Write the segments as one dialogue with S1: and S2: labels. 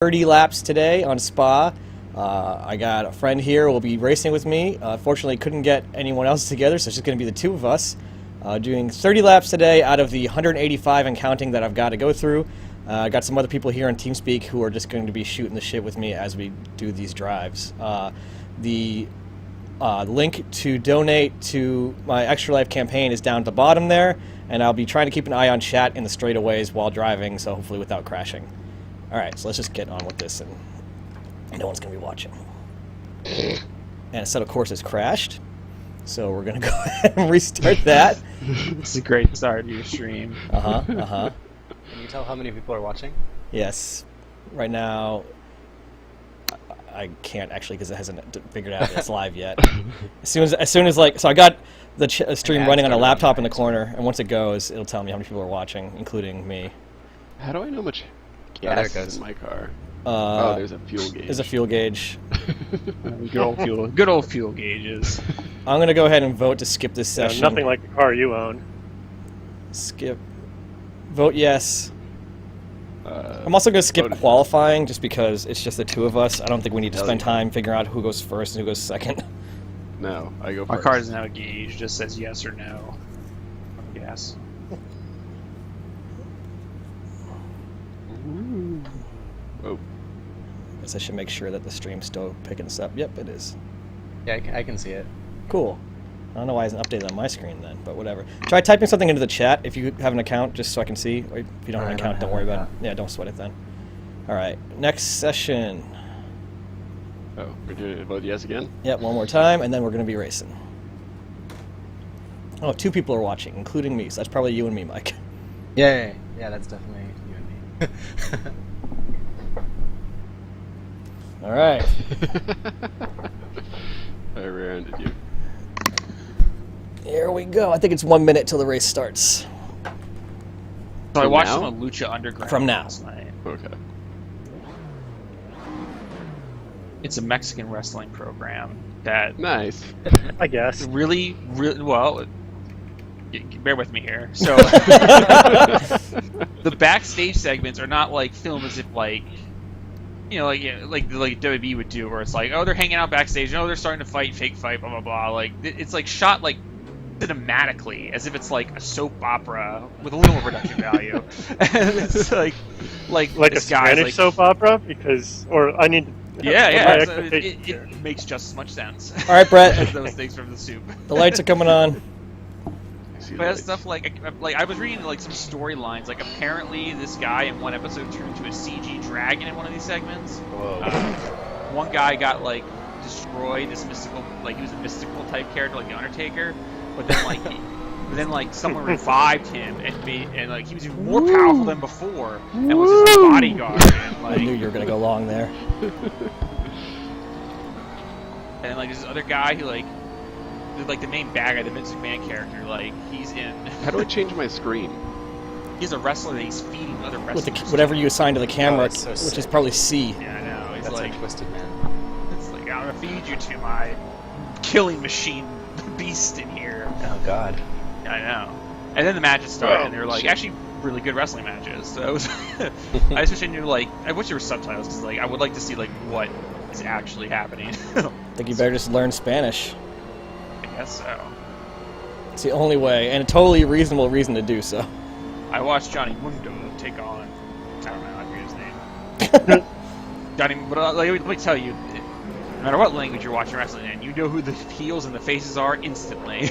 S1: 30 laps today on Spa. I got a friend here who will be racing with me. Fortunately, couldn't get anyone else together, so it's just going to be the two of us doing 30 laps today out of the 185 and counting that I've got to go through. I got some other people here on TeamSpeak who are just going to be shooting the shit with me as we do these drives. The link to donate to my Extra Life campaign is down at the bottom there, and I'll be trying to keep an eye on chat in the straightaways while driving, so hopefully without crashing. Alright, so let's just get on with this, and no one's going to be watching. And a set of courses crashed, so we're going to go ahead and restart that.
S2: It's a great start to your stream.
S1: Can
S3: you tell how many people are watching?
S1: Yes. Right now, I can't actually because it hasn't figured out it's live yet. As soon as like, so I got the stream running on a laptop in the corner, and once it goes, it'll tell me how many people are watching, including me.
S4: How do I know much
S3: there
S4: gas
S3: it goes.
S4: is in my car? Oh, there's a fuel gauge.
S1: There's a fuel gauge.
S2: Good old fuel gauges.
S1: I'm gonna go ahead and vote to skip this session.
S5: Nothing like the car you own.
S1: Skip. Vote yes. I'm also going to skip qualifying just because it's just the two of us. I don't think we need to spend time figuring out who goes first and who goes second.
S4: No, I go first.
S2: My car doesn't have a gauge, just says yes or no. Yes.
S4: Oh.
S1: Guess I should make sure that the stream's still picking this up. Yep, it is.
S3: Yeah, I can see it.
S1: Cool. I don't know why it isn't updated on my screen then, but whatever. Try typing something into the chat if you have an account, just so I can see. Or if you don't have an account, don't worry about it. Yeah, don't sweat it then. Alright, next session.
S4: Oh, we're doing vote yes again?
S1: Yep, one more time, and then we're going to be racing. Oh, two people are watching, including me, so that's probably you and me, Mike.
S3: Yeah, that's definitely you and me.
S1: Alright.
S4: I rear-ended you.
S1: Here we go. I think it's 1 minute till the race starts.
S2: So I watched
S4: now?
S2: some of Lucha Underground
S1: From now.
S2: last night.
S4: Okay.
S2: It's a Mexican wrestling program that
S4: Nice.
S5: I guess.
S2: really well. Bear with me here. So the backstage segments are not like filmed as if like, you know, like WWE would do, where it's like, oh, they're hanging out backstage, oh, they're starting to fight, fake fight, blah blah blah. Like it's like shot like cinematically, as if it's like a soap opera with a little more production value. And it's like
S5: a
S2: this guy,
S5: Spanish soap opera, because, or I need.
S2: Yeah.
S5: So
S2: it makes just as much sense.
S1: All right, Brett.
S2: as those things from the soup.
S1: The lights are coming on.
S2: But that's stuff like I was reading like some storylines. Like apparently this guy in one episode turned into a CG dragon in one of these segments.
S3: Whoa.
S2: One guy got like destroyed. This mystical, like he was a mystical type character, like the Undertaker. But then like someone revived him and like he was even more powerful than before and was his bodyguard. And, like,
S1: I knew you were gonna go long there.
S2: And then like this other guy who like the main bad guy, the Vince McMahon character, like he's in.
S4: How do I change my screen?
S2: He's a wrestler that he's feeding other
S1: With
S2: wrestlers.
S1: whatever you assign to the camera,
S3: that's so
S1: which
S3: sick.
S1: is probably C.
S2: Yeah, I know. He's
S3: That's
S2: like,
S3: so twisted, man.
S2: it's like I'm gonna feed you to my killing machine beast in here.
S3: Oh God.
S2: I know. And then the matches started,
S4: Oh,
S2: and they were like
S4: shit.
S2: actually really good wrestling matches. So it was. I just wish I knew like I wish there were subtitles because like I would like to see like what is actually happening.
S1: I think you better just learn Spanish.
S2: I guess so.
S1: It's the only way, and a totally reasonable reason to do so.
S2: I watched Johnny Mundo take on. I don't know. I forget his name. Johnny, but let me tell you, no matter what language you're watching wrestling in, you know who the heels and the faces are instantly.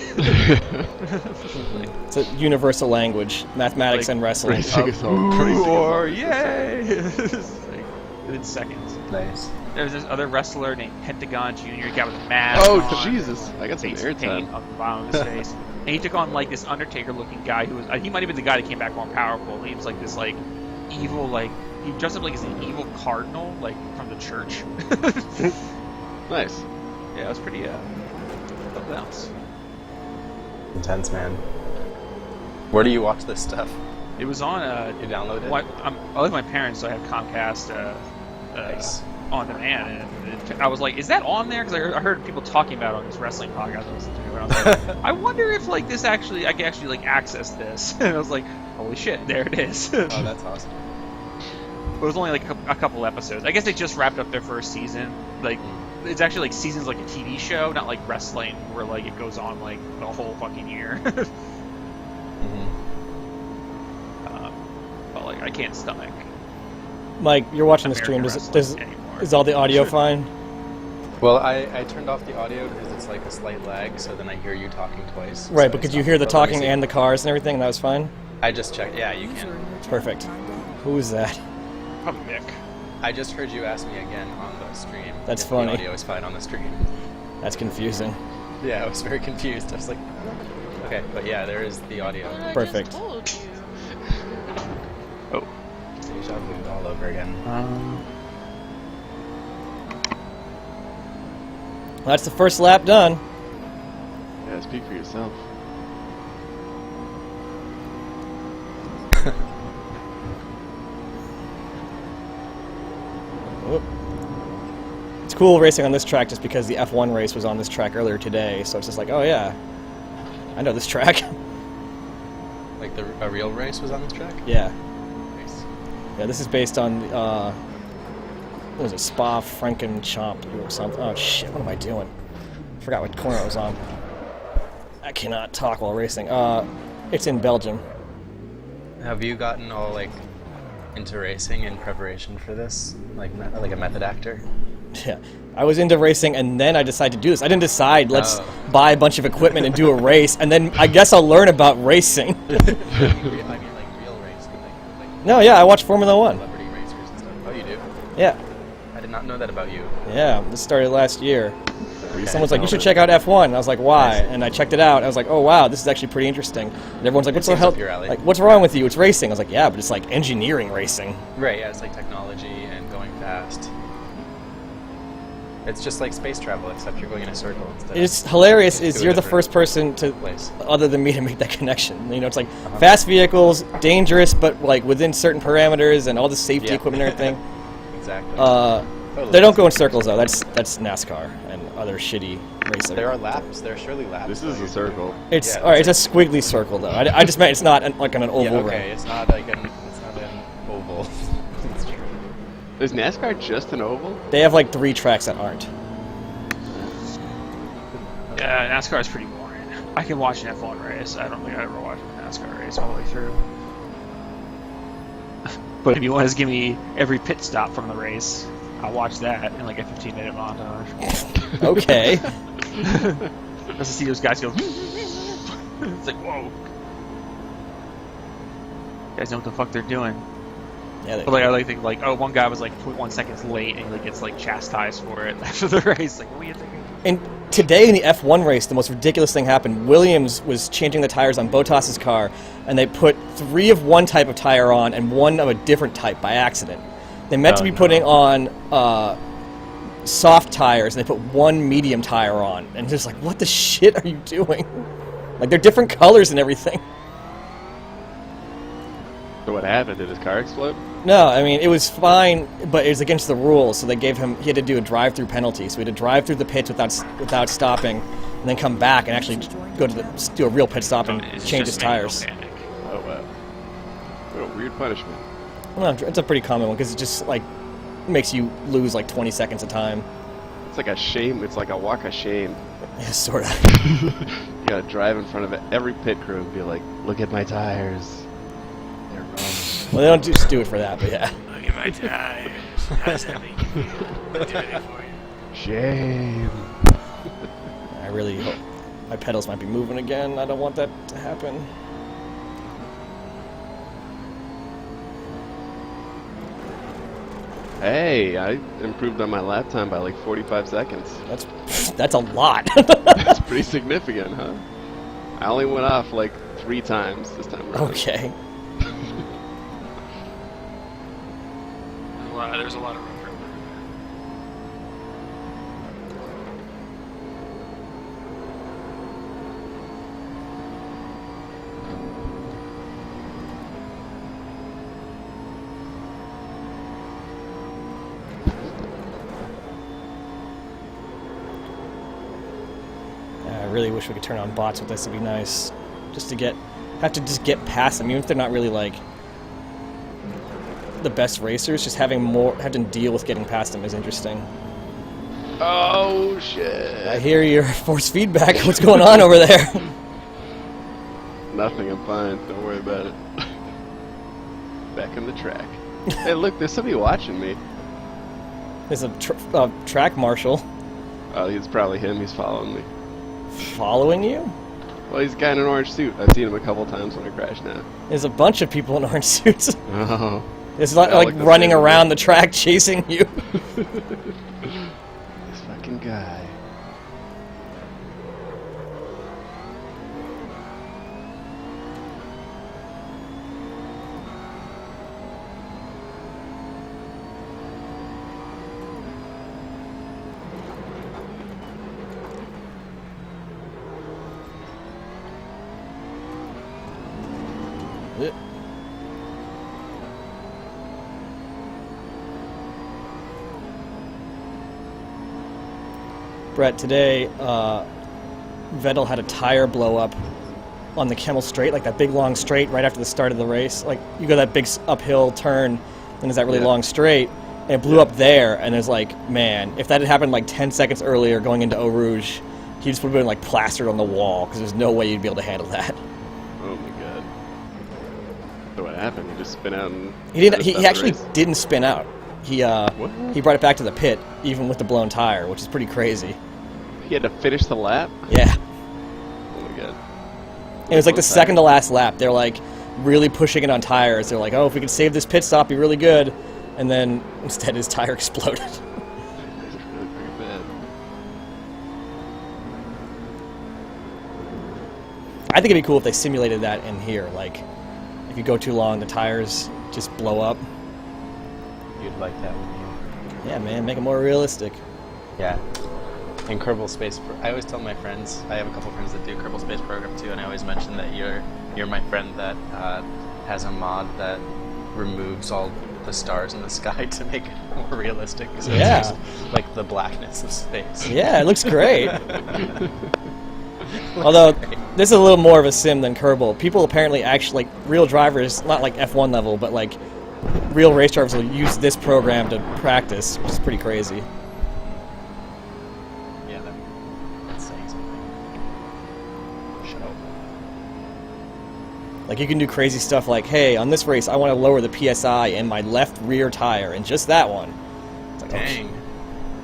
S1: It's a universal language, mathematics
S2: Like,
S1: and wrestling.
S4: Racing is all crazy.
S2: Or yay! It's like, within seconds.
S3: Nice.
S2: There's this other wrestler named Pentagon Jr. guy with a mask.
S4: Oh,
S2: on,
S4: Jesus. I got some
S2: face paint
S4: airtime.
S2: on the bottom of his face. And he took on like this Undertaker-looking guy who was. He might have been the guy that came back more powerful. He was like this like evil like he dressed up like as an evil cardinal like from the church.
S4: Nice.
S2: Yeah, it was pretty something else.
S3: Intense, man. Where do you watch this stuff?
S2: It was on
S3: You download it?
S2: I live with my parents, so I have Comcast
S3: Nice.
S2: on demand, and I was like, "Is that on there?" Because I heard people talking about it on this wrestling podcast I listened to, and I was like, "I wonder if like this actually I can actually like access this." And I was like, "Holy shit, there it is!"
S3: Oh, that's awesome.
S2: It was only like a couple episodes. I guess they just wrapped up their first season. Like, it's actually like seasons like a TV show, not like wrestling where like it goes on like the whole fucking year. But like I can't stomach.
S1: Mike, you're watching the stream.
S2: American
S1: Does
S2: wrestling anymore.
S1: is all the audio fine?
S3: Well, I turned off the audio because it's like a slight lag, so then I hear you talking twice.
S1: Right,
S3: so
S1: but
S3: I
S1: could you
S3: stopped.
S1: hear the
S3: But let me
S1: talking
S3: see.
S1: and the cars and everything? And that was fine.
S3: I just checked. Yeah, you can.
S1: Perfect. Who is that?
S2: Probably Mick.
S3: I just heard you ask me again on the stream.
S1: That's
S3: if
S1: funny.
S3: The audio is fine on the stream.
S1: That's confusing.
S3: Yeah, I was very confused. I was like, okay, but yeah, there is the audio.
S1: Perfect.
S2: Oh.
S3: Deja vu all over again.
S1: That's the first lap done.
S4: Yeah, speak for yourself.
S1: Whoop. It's cool racing on this track just because the F1 race was on this track earlier today, so it's just like, oh yeah, I know this track.
S3: Like a real race was on this track?
S1: Yeah.
S3: Nice.
S1: Yeah, this is based on, what was it, Spa-Francorchamps or something. Oh shit, what am I doing? Forgot what corner I was on. I cannot talk while racing. It's in Belgium.
S3: Have you gotten all like into racing in preparation for this? Like a method actor?
S1: Yeah, I was into racing, and then I decided to do this. I didn't decide, let's
S3: Oh.
S1: buy a bunch of equipment and do a race, and then I guess I'll learn about racing.
S3: I mean like real racing, like
S1: No, yeah, I watch Formula One.
S3: celebrity racers and stuff. Oh, you do?
S1: Yeah,
S3: I did not know that about you.
S1: yeah, this started last year.
S3: Okay.
S1: Someone's like, you should check out F1. And I was like, why? And I checked it out. And I was like, oh wow, this is actually pretty interesting. And everyone's like, what's the
S3: seems
S1: hell?
S3: up your alley.
S1: Like, what's wrong with you? It's racing. I was like, yeah, but it's like engineering racing.
S3: Right, yeah, it's like technology and going fast. It's just like space travel, except you're going in a circle instead.
S1: It's hilarious.
S3: To
S1: Is
S3: a
S1: you're the
S3: different
S1: first person to,
S3: place.
S1: other than me, to make that connection. You know, it's like fast vehicles, dangerous, but like within certain parameters and all the safety
S3: Yeah.
S1: equipment and everything.
S3: Exactly.
S1: They don't go in circles though. That's NASCAR and other shitty racing.
S3: There are laps. There are surely laps.
S4: This is
S3: though.
S4: a circle.
S1: It's
S3: Yeah,
S1: all right. It's a squiggly circle though. I just meant it's not like on an oval
S3: Yeah, okay.
S1: ring.
S3: It's not like an oval. It's true.
S4: Is NASCAR just an oval?
S1: They have like 3 tracks that aren't.
S2: Yeah, NASCAR is pretty boring. I can watch an F1 race. I don't think I ever watched a NASCAR race all the way through. But if you want to give me every pit stop from the race, I'll watch that in like a 15-minute montage.
S1: Okay.
S2: Just to see those guys go. It's like, whoa. You guys know what the fuck they're doing.
S1: Yeah.
S2: But like, I like think like, oh, one guy was like 0.1 seconds late and he like gets like chastised for it after the race. Like, what were you thinking?
S1: And today in the F1 race, the most ridiculous thing happened. Williams was changing the tires on Bottas's car, and they put 3 of one type of tire on and 1 of a different type by accident. They meant to be putting on soft tires, and they put 1 medium tire on. And just like, what the shit are you doing? Like, they're different colors and everything.
S4: So what happened? Did his car explode?
S1: No, I mean, it was fine, but it was against the rules, so they gave him, he had to do a drive-through penalty, so he had to drive through the pits without stopping, and then come back and actually go to do a real pit stop and
S2: It's
S1: change
S2: just
S1: his tires.
S2: manual panic.
S4: Oh wow. What a weird punishment.
S1: Well, it's a pretty common one, because it just, like, makes you lose, like, 20 seconds of time.
S4: It's like a shame. It's like a walk of shame.
S1: Yeah, sort of.
S4: You gotta drive in front of every pit crew and be like, look at my tires. They're wrong.
S1: Well, they don't just do it for that, but yeah.
S2: Look at my tires. How's that make you feel? I'll do it for you.
S4: Shame.
S1: I really hope my pedals might be moving again. I don't want that to happen.
S4: Hey, I improved on my lap time by like 45 seconds.
S1: That's a lot.
S4: That's pretty significant, huh? I only went off like 3 times this time around.
S1: Okay.
S2: Wow, there's a lot of room for improvement.
S1: I really wish we could turn on bots with this. It'd be nice, just to get past them, even if they're not really like the best racers, just having to deal with getting past them is interesting.
S4: Oh shit!
S1: I hear your force feedback. What's going on over there?
S4: Nothing. I'm fine. Don't worry about it. Back on the track. Hey, look, there's somebody watching me.
S1: There's a track marshal
S4: Oh, it's probably him. He's following me.
S1: following you.
S4: Well, he's a guy in an orange suit. I've seen him a couple times when I crash now.
S1: There's a bunch of people in orange suits.
S4: Oh.
S1: It's like,
S4: I like the
S1: running
S4: same
S1: around
S4: one.
S1: the track chasing you.
S4: This fucking guy.
S1: Brett, today Vettel had a tire blow up on the Kemmel Straight, like that big long straight right after the start of the race. Like you go that big uphill turn, and there's that really long straight, and it blew up there. And it's like, man, if that had happened like 10 seconds earlier going into Eau Rouge, he just would have been like plastered on the wall because there's no way you'd be able to handle that.
S4: Oh my god. So what happened? He just spin out and...
S1: He didn't.
S4: stopped
S1: He
S4: the
S1: actually
S4: race?
S1: didn't spin out. He
S4: What?
S1: he brought it back to the pit even with the blown tire, which is pretty crazy.
S4: He had to finish the lap?
S1: Yeah.
S4: Oh my god.
S1: It was like the
S4: Blown
S1: second to
S4: tire.
S1: last lap. They're like really pushing it on tires. They're like, oh, if we could save this pit stop, be really good. And then instead his tire exploded.
S4: This is really pretty bad.
S1: I think it'd be cool if they simulated that in here. Like, if you go too long, the tires just blow up.
S3: You'd like that, wouldn't you?
S1: Yeah, man, make it more realistic.
S3: Yeah. In Kerbal Space, I always tell my friends. I have a couple friends that do Kerbal Space Program too, and I always mention that you're my friend that has a mod that removes all the stars in the sky to make it more realistic. So
S1: Yeah.
S3: it's just like the blackness of space.
S1: Yeah, it looks great. Although, this is a little more of a sim than Kerbal. People apparently actually, like, real drivers, not like F1 level, but like real race drivers will use this program to practice, which is pretty crazy.
S3: Yeah, that's saying something. Shut up.
S1: Like, you can do crazy stuff like, hey, on this race, I want to lower the PSI in my left rear tire, and just that one. It's like,
S3: Dang.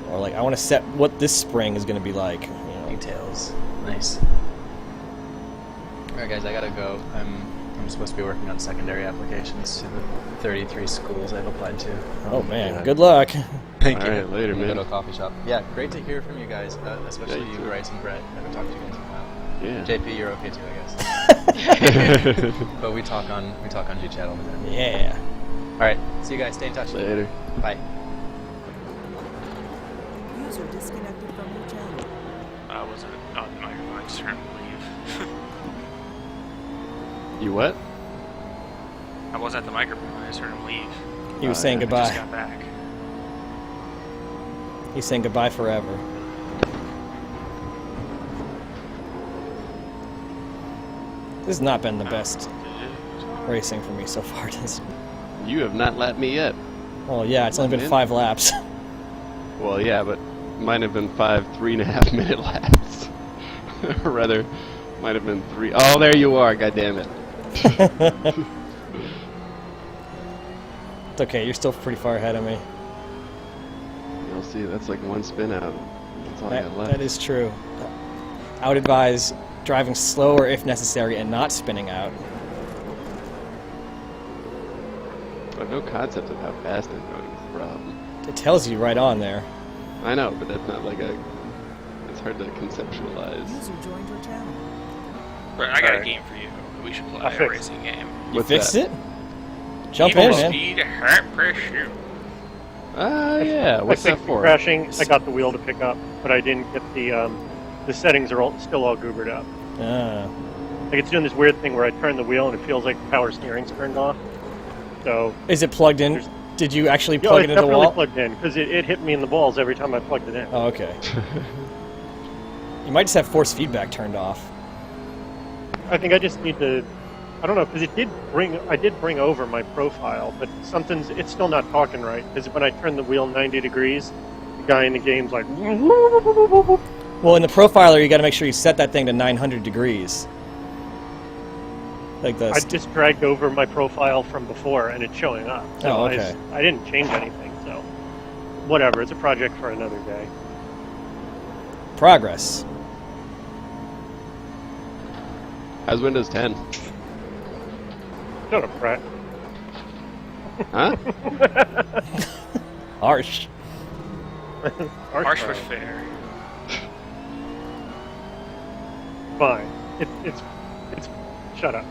S1: Or like, I want to set what this spring is going to be like. You know.
S3: Details. Nice. Alright guys, I gotta go. I'm supposed to be working on secondary applications to the 33 schools I've applied to.
S1: Oh man,
S4: Yeah.
S1: good luck.
S3: Thank
S4: All right, later,
S3: I'm gonna
S4: man.
S3: go to a coffee shop. Yeah, great to hear from you guys, especially
S4: Yeah, you
S3: you,
S4: too.
S3: Bryce and Brett. I haven't talked to you guys in a while.
S4: Yeah.
S3: JP, you're okay too, I guess. But we talk on G-Chat all the time.
S1: Yeah.
S3: Alright, see you guys. Stay in touch.
S4: Later.
S3: Bye.
S6: User disconnected from your channel.
S2: I wasn't on the microphone. I just turned to leave.
S4: You what?
S2: I wasn't at the microphone. I just heard him leave.
S1: He was saying
S4: yeah,
S2: I just
S1: goodbye.
S2: got back.
S1: He's saying goodbye forever. This has not been the best racing for me so far.
S4: You have not lapped me yet.
S1: Well, yeah, it's only been
S4: Man.
S1: 5 laps.
S4: Well, yeah, but mine have been 5 3.5 minute laps. Or rather, might have been 3. Oh, there you are. God damn it.
S1: It's okay, you're still pretty far ahead of me.
S4: You'll see. That's like one spin out. That's all I got left.
S1: That is true. I would advise driving slower if necessary and not spinning out.
S4: I have no concept of how fast I'm going. Is the problem.
S1: It tells you right on there.
S4: I know, but that's not like a. It's hard to conceptualize.
S6: User joined your channel.
S2: But I got a
S5: Alright.
S2: game for you. We should play
S5: I'll
S2: a
S5: fix
S2: racing game.
S1: You
S4: What's
S1: fixed
S4: that?
S1: it? Jump
S2: Need
S1: in,
S2: for
S1: man.
S2: Speed, heart pressure.
S4: Ah, yeah. What's
S5: I
S4: that
S5: fixed
S4: for?
S5: crashing. I got the wheel to pick up, but I didn't get the settings are still all goobered up.
S1: Ah.
S5: Like it's doing this weird thing where I turn the wheel and it feels like the power steering's turned off. So
S1: Is it plugged in?
S5: There's-
S1: Did you actually
S5: yeah,
S1: plug
S5: it's
S1: it into the
S5: definitely
S1: wall?
S5: plugged in because it hit me in the balls every time I plugged it in.
S1: Oh, okay. You might just have force feedback turned off.
S5: I think I just need to I don't know, because I did bring over my profile, but it's still not talking right. Because when I turn the wheel 90 degrees, the guy in the game's like.
S1: Well, in the profiler, you got to make sure you set that thing to 900 degrees. Like
S5: I just dragged over my profile from before, and it's showing up. So
S1: Oh, okay.
S5: I didn't change anything, so whatever. It's a project for another day.
S1: Progress.
S4: How's Windows 10?
S5: Shut up, Pratt.
S4: Huh?
S1: Harsh.
S2: Harsh but fair.
S5: Fine. It's. Shut up.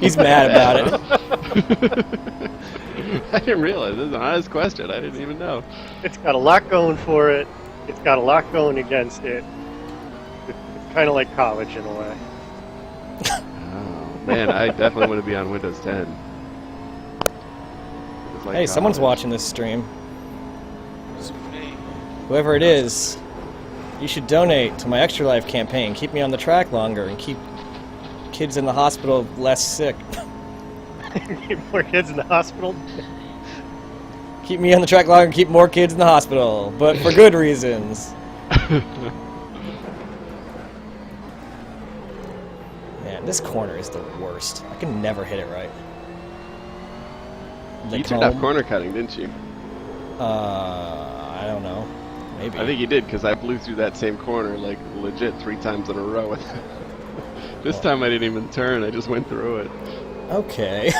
S1: He's mad about it.
S4: I didn't realize. This is an honest question. I didn't even know.
S5: It's got a lot going for it. It's got a lot going against it. It's kind of like college in a way.
S4: Oh, man, I definitely want to be on Windows 10. It's like
S1: Hey, someone's
S4: college.
S1: watching this stream. Whoever it is, you should donate to my Extra Life campaign. Keep me on the track longer and keep kids in the hospital less sick.
S5: Keep more kids in the hospital.
S1: Keep me on the track longer and keep more kids in the hospital, but for good reasons. Man, this corner is the worst. I can never hit it right. The
S4: You turned off
S1: comb?
S4: corner cutting, didn't you?
S1: I don't know. Maybe.
S4: I think you did, because I blew through that same corner, like, legit 3 times in a row. This time I didn't even turn, I just went through it.
S1: Okay.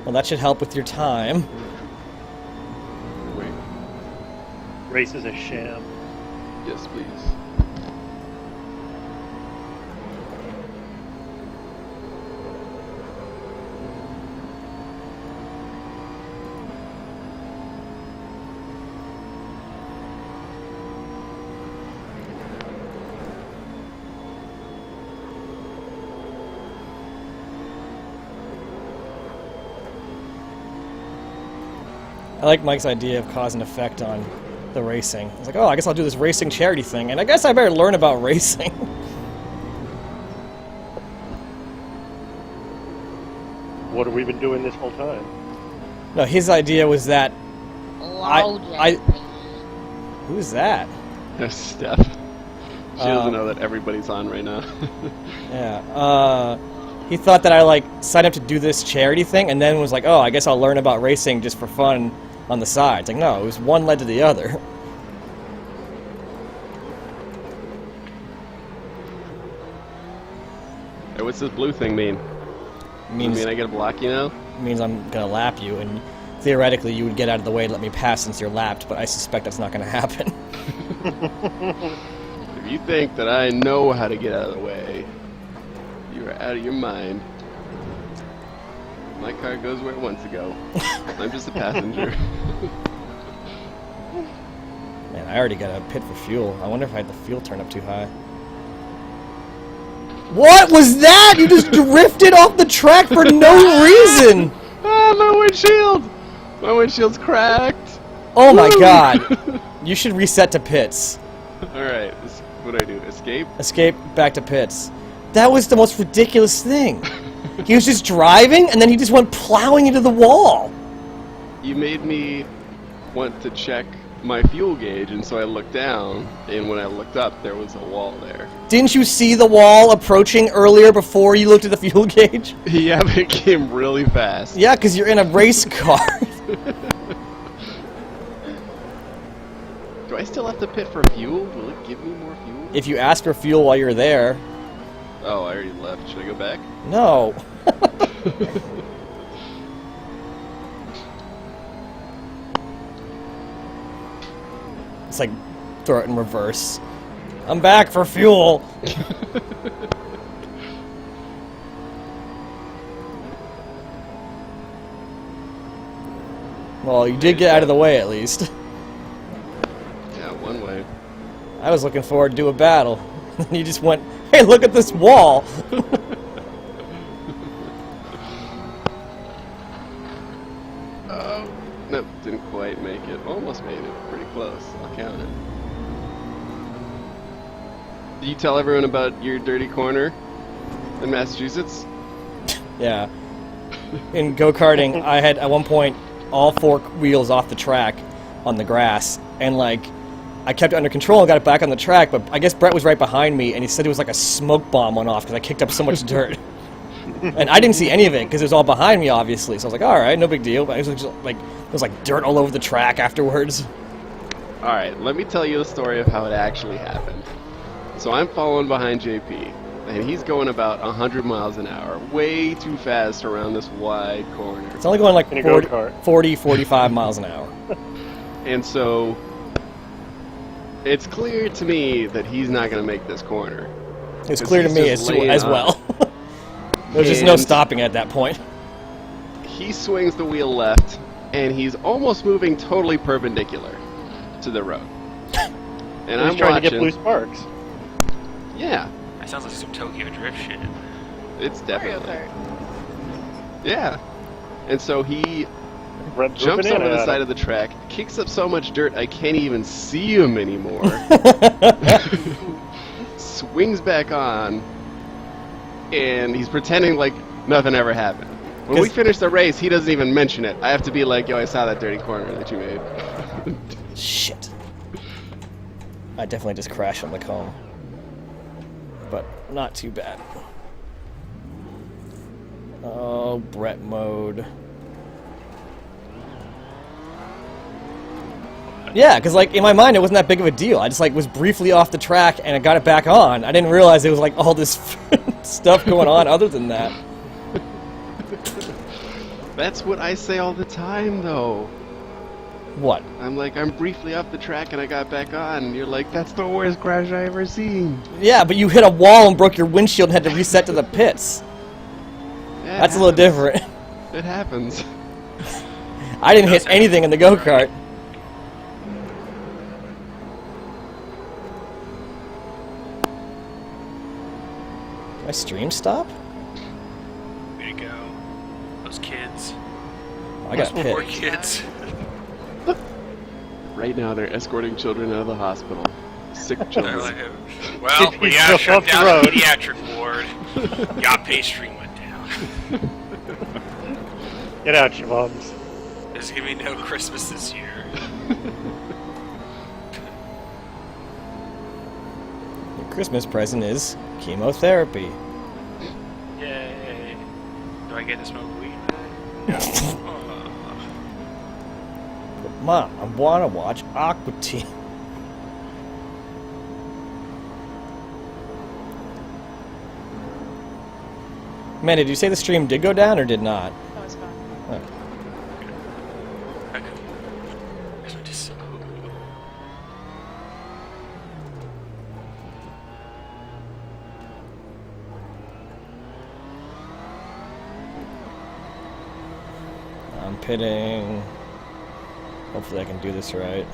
S1: Well, that should help with your time.
S4: Wait.
S5: Race is a sham.
S4: Yes, please.
S1: I like Mike's idea of cause and effect on the racing. It's like, oh, I guess I'll do this racing charity thing, and I guess I better learn about racing.
S5: What have we been doing this whole time?
S1: No, his idea was that
S7: Load
S1: I-
S7: it, please.
S1: who's that?
S4: Yes, Steph. She doesn't know that everybody's on right now.
S1: Yeah. He thought that I like signed up to do this charity thing, and then was like, oh, I guess I'll learn about racing just for fun on the side. It's like, no, it was one led to the other.
S4: Hey, what's this blue thing mean?
S1: Means
S4: I get a block, you know?
S1: means I'm gonna lap you, and theoretically you would get out of the way and let me pass since you're lapped, but I suspect that's not gonna happen.
S4: If you think that I know how to get out of the way, you are out of your mind. My car goes where it wants to go. I'm just a passenger.
S1: Man, I already got a pit for fuel. I wonder if I had the fuel turned up too high. What was that? You just drifted off the track for no reason!
S4: Ah, my windshield! My windshield's cracked!
S1: Oh my
S4: Woo!
S1: god. You should reset to pits.
S4: Alright, what do I do? Escape?
S1: Escape back to pits. That was the most ridiculous thing. He was just driving, and then he just went plowing into the wall.
S4: You made me want to check my fuel gauge, and so I looked down, and when I looked up, there was a wall there.
S1: Didn't you see the wall approaching earlier before you looked at the fuel gauge?
S4: Yeah, but it came really fast.
S1: Yeah, because you're in a race car.
S4: Do I still have to pit for fuel? Will it give me more fuel?
S1: If you ask for fuel while you're there,
S4: Oh, I already left. Should I go back?
S1: no. It's like throw it in reverse. I'm back for fuel. Well, you did get out of the way at least.
S4: Yeah, one way.
S1: I was looking forward to a battle. You just went, hey, look at this wall.
S4: Oh, nope, didn't quite make it. Almost made it. Pretty close. I'll count it. Do you tell everyone about your dirty corner in Massachusetts?
S1: Yeah. In go-karting, I had at one point all 4 wheels off the track on the grass, and like I kept it under control and got it back on the track, but I guess Brett was right behind me, and he said it was like a smoke bomb went off because I kicked up so much dirt. And I didn't see any of it because it was all behind me, obviously. So I was like, all right, no big deal. But it was just, like there was like dirt all over the track afterwards.
S4: All right, let me tell you the story of how it actually happened. So I'm following behind JP, and he's going about 100 miles an hour, way too fast around this wide corner.
S1: It's only going like
S5: In a
S1: 40,
S5: go-kart.
S1: 45 miles an hour.
S4: And so it's clear to me that he's not going to make this corner.
S1: It's
S4: 'Cause
S1: clear to
S4: he's
S1: me
S4: just
S1: as
S4: laying
S1: well. There's just no
S4: And-
S1: stopping at that point.
S4: He swings the wheel left, and he's almost moving totally perpendicular to the road. And
S5: He's
S4: I'm
S5: trying
S4: watching.
S5: to get blue sparks.
S4: Yeah,
S7: That sounds like some Tokyo Drift shit.
S4: it's
S8: Mario
S4: definitely.
S8: Kart.
S4: Yeah. And so he
S5: Red
S4: jumps
S5: banana
S4: over the
S5: at
S4: side
S5: him.
S4: of the track, kicks up so much dirt I can't even see him anymore. Swings back on, and he's pretending like nothing ever happened. When we
S1: 'Cause-
S4: finish the race, he doesn't even mention it. I have to be like, yo, I saw that dirty corner that you made.
S1: Shit. I definitely just crashed on the cone. But not too bad. Oh, Brett mode. Yeah, because like in my mind it wasn't that big of a deal. I just like was briefly off the track and I got it back on. I didn't realize it was like all this stuff going on other than that.
S4: That's what I say all the time, though.
S1: What?
S4: I'm like, I'm briefly off the track and I got back on. And you're like, that's the worst crash I ever seen.
S1: Yeah, but you hit a wall and broke your windshield and had to reset to the pits.
S4: Yeah,
S1: That's a little different.
S4: It happens.
S1: I didn't hit anything in the go-kart. My stream stop?
S7: Way to go. Those kids.
S1: I got
S7: Those poor
S1: hit.
S7: kids.
S4: Right now, they're escorting children out of the hospital. Sick
S7: They're
S4: children.
S7: like, well, we
S5: He's
S7: gotta
S5: still
S7: shut
S5: off the
S7: down the
S5: road.
S7: pediatric ward. Yape stream went down.
S5: Get out, your moms.
S7: There's gonna be no Christmas this year.
S1: The Christmas present is chemotherapy.
S7: Yay. Do I get to smoke weed? No.
S1: Mom, I want to watch Aqua Teen. Man, did you say the stream did go down or did not?
S8: That was fun.
S7: Okay. Guess we just-
S1: I'm pitting. Hopefully I can do this right.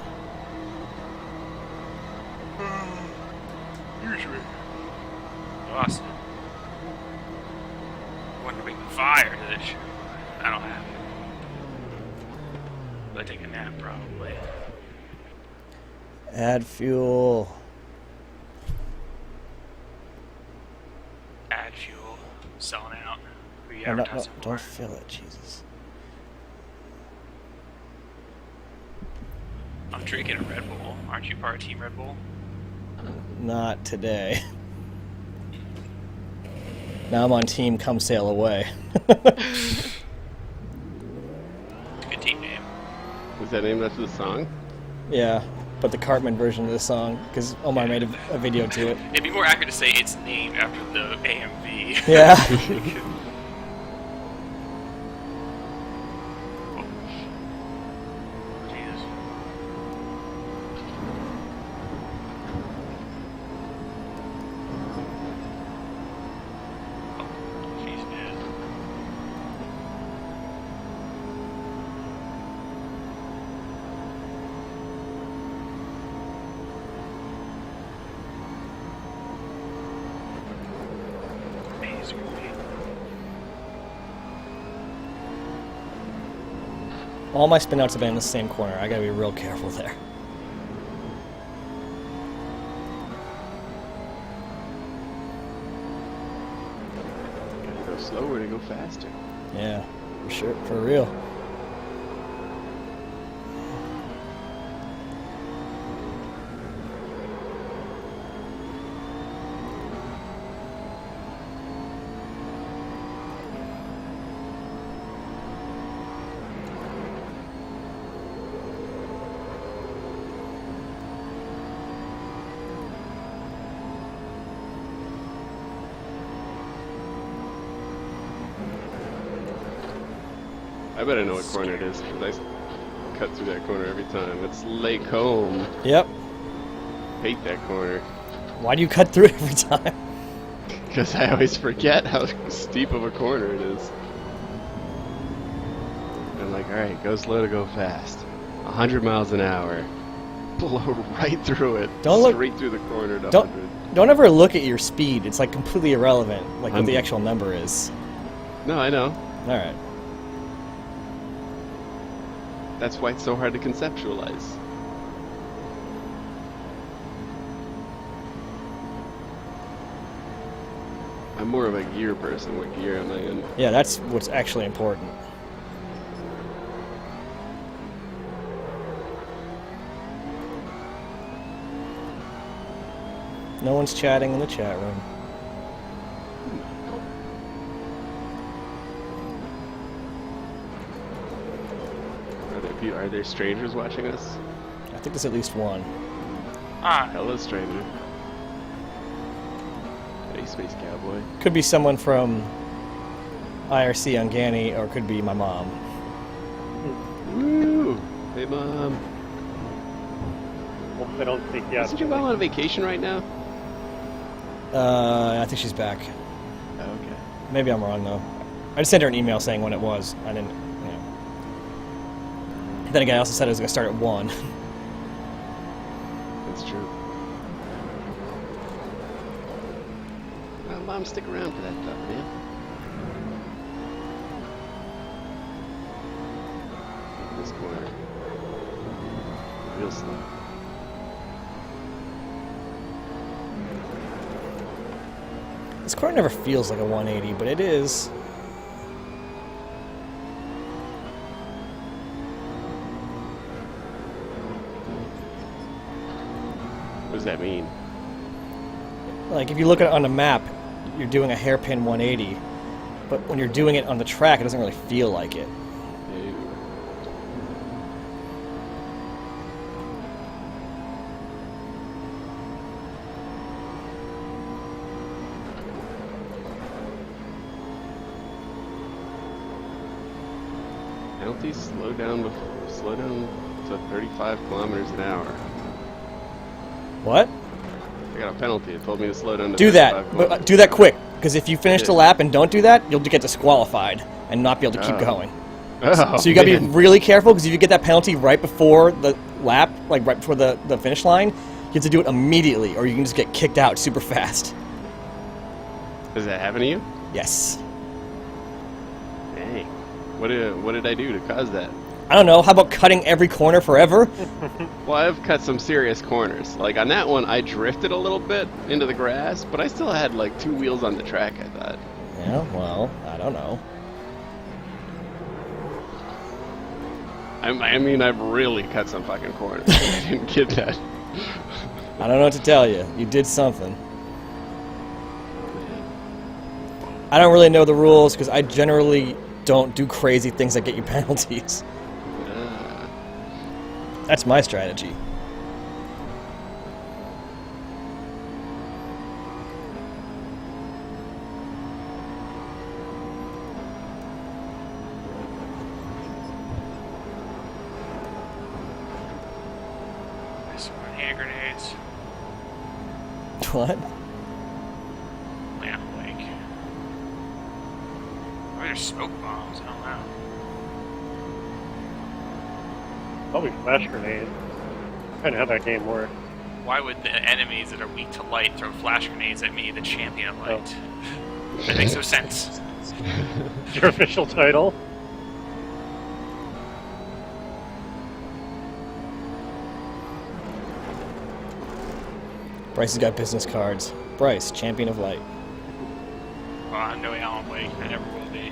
S7: Usually. Austin. Wouldn't bring fire to this show. I don't have it. But I take a nap probably.
S1: Add fuel.
S7: Add fuel. Selling out. We
S1: Oh, no,
S7: advertise
S1: no,
S7: it
S1: don't
S7: more.
S1: fill it, Jesus.
S7: I'm drinking a Red Bull. Aren't you part of Team Red Bull?
S1: Not today. Now I'm on team come sail away.
S7: It's a good team name.
S4: Was that named after the song?
S1: Yeah, but the Cartman version of the song, because Omar made a video to it.
S7: It'd be more accurate to say it's named after the AMV.
S1: Yeah.
S7: Jesus. Oh, she's dead. Amazing.
S1: All my spinouts have been in the same corner. I gotta be real careful there.
S4: gotta go faster.
S1: Yeah, for sure, for real.
S4: I bet I know what corner it is because I cut through that corner every time. It's Lake Home.
S1: Yep.
S4: Hate that corner.
S1: Why do you cut through it every time?
S4: Because I always forget how steep of a corner it is. I'm like, alright, go slow to go fast. 100 miles an hour. Blow right through it.
S1: Don't look-
S4: straight through the corner to
S1: Don't
S4: 100.
S1: don't ever look at your speed. It's like completely irrelevant, like what the
S4: 100.
S1: actual number is.
S4: No, I know.
S1: All right.
S4: That's why it's so hard to conceptualize. I'm more of a gear person. What gear am I in?
S1: Yeah, that's what's actually important. No one's chatting in the chat room.
S4: Are there strangers watching us?
S1: I think there's at least one.
S7: Ah,
S4: Hello, stranger. Hey, Space Cowboy.
S1: Could be someone from IRC on Gani, or it could be my mom.
S4: Woo! Hey, Mom.
S5: Hope I don't take you out.
S4: Isn't your mom on vacation right now?
S1: I think she's back.
S4: Oh, okay.
S1: Maybe I'm wrong though. I just sent her an email saying when it was. I didn't. You know. Then again, I also said it was gonna start at 1.
S4: That's true. Well, Mom, stick around for that stuff, man. This corner. Real slow.
S1: This corner never feels like a 180, but it is.
S4: What does that mean?
S1: Like if you look at it on the map, you're doing a hairpin 180, but when you're doing it on the track, it doesn't really feel like it.
S4: Ew. Penalties slow down to 35 kilometers an hour.
S1: What?
S4: I got a penalty. It told me to slow down to
S1: Do
S4: 35
S1: that, but
S4: kilometers
S1: do
S4: an
S1: that
S4: hour.
S1: quick, because if you finish the lap and don't do that, you'll get disqualified and not be able to keep
S4: Oh.
S1: going.
S4: Oh,
S1: So you gotta be
S4: man.
S1: really careful, because if you get that penalty right before the lap, like right before the finish line, you have to do it immediately, or you can just get kicked out super fast.
S4: Does that happen to you?
S1: Yes.
S4: Dang. What did I do to cause that?
S1: I don't know, how about cutting every corner forever?
S4: Well, I've cut some serious corners. Like on that one, I drifted a little bit into the grass, but I still had like 2 wheels on the track, I thought.
S1: Yeah, well, I don't know.
S4: I mean, I've really cut some fucking corners. I didn't get that.
S1: I don't know what to tell you. You did something. I don't really know the rules, because I generally don't do crazy things that get you penalties. That's my strategy.
S7: there's some hand grenades.
S1: What?
S7: Yeah, like. Maybe there's smoke bombs. I don't know.
S5: Probably flash grenade. Kind of how that game works.
S7: Why would the enemies that are weak to light throw flash grenades at me, the champion of light? That makes no sense.
S5: Your official title.
S1: Bryce has got business cards. Bryce, champion of light.
S7: Well, I'm no Alan Wake. I never will be.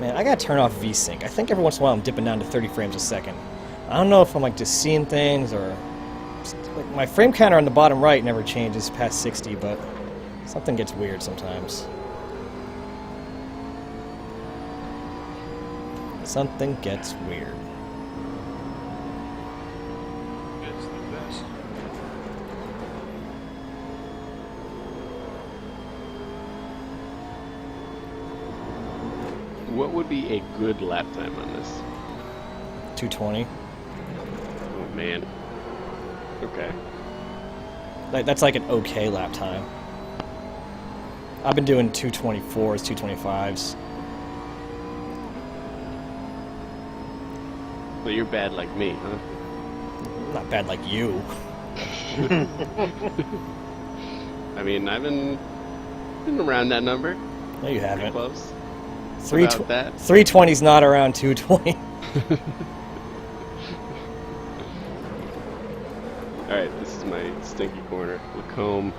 S1: Man, I gotta turn off VSync. I think every once in a while I'm dipping down to 30 frames a second. I don't know if I'm like just seeing things or... Like, my frame counter on the bottom right never changes past 60, but something gets weird sometimes. Something gets weird.
S7: It's the best.
S4: What would be a good lap time on this?
S1: 220.
S4: Oh man. Okay.
S1: That's like an okay lap time. I've been doing 224s, 225s.
S4: Well, you're bad like me, huh?
S1: Not bad like you.
S4: I mean, I've been around that number.
S1: No, you
S4: Pretty
S1: haven't.
S4: close.
S1: Three
S4: About that.
S1: 320's not around 220.
S4: Alright, this is my stinky corner. Lacombe.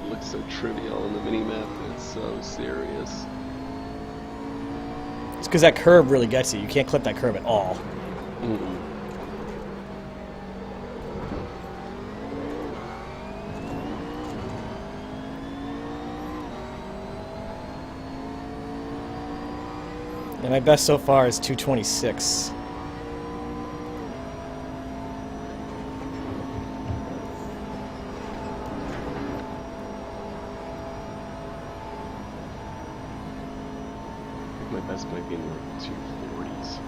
S4: Looks so trivial in the minimap, it's so serious.
S1: It's because that curve really gets you. You can't clip that curve at all.
S4: Mm-mm.
S1: And my best so far is 226.
S4: I think my best might be in like 240s.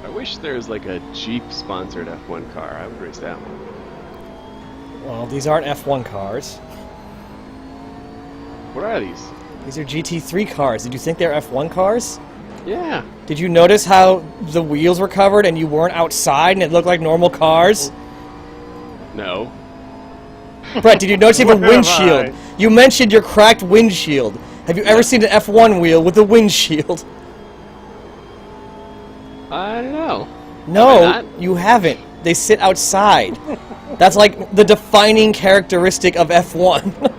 S4: I wish there was like a Jeep sponsored F1 car. I would race that one.
S1: Well, these aren't F1 cars.
S4: What are these?
S1: These are GT3 cars. Did you think they're F1 cars?
S4: Yeah.
S1: Did you notice how the wheels were covered and you weren't outside and it looked like normal cars?
S4: No.
S1: Brett, did you notice you have a
S5: Where am
S1: windshield?
S5: I?
S1: You mentioned your cracked windshield. Have you ever seen an F1 wheel with a windshield?
S4: I don't know.
S1: No,
S4: not?
S1: you haven't. They sit outside. That's like the defining characteristic of F1.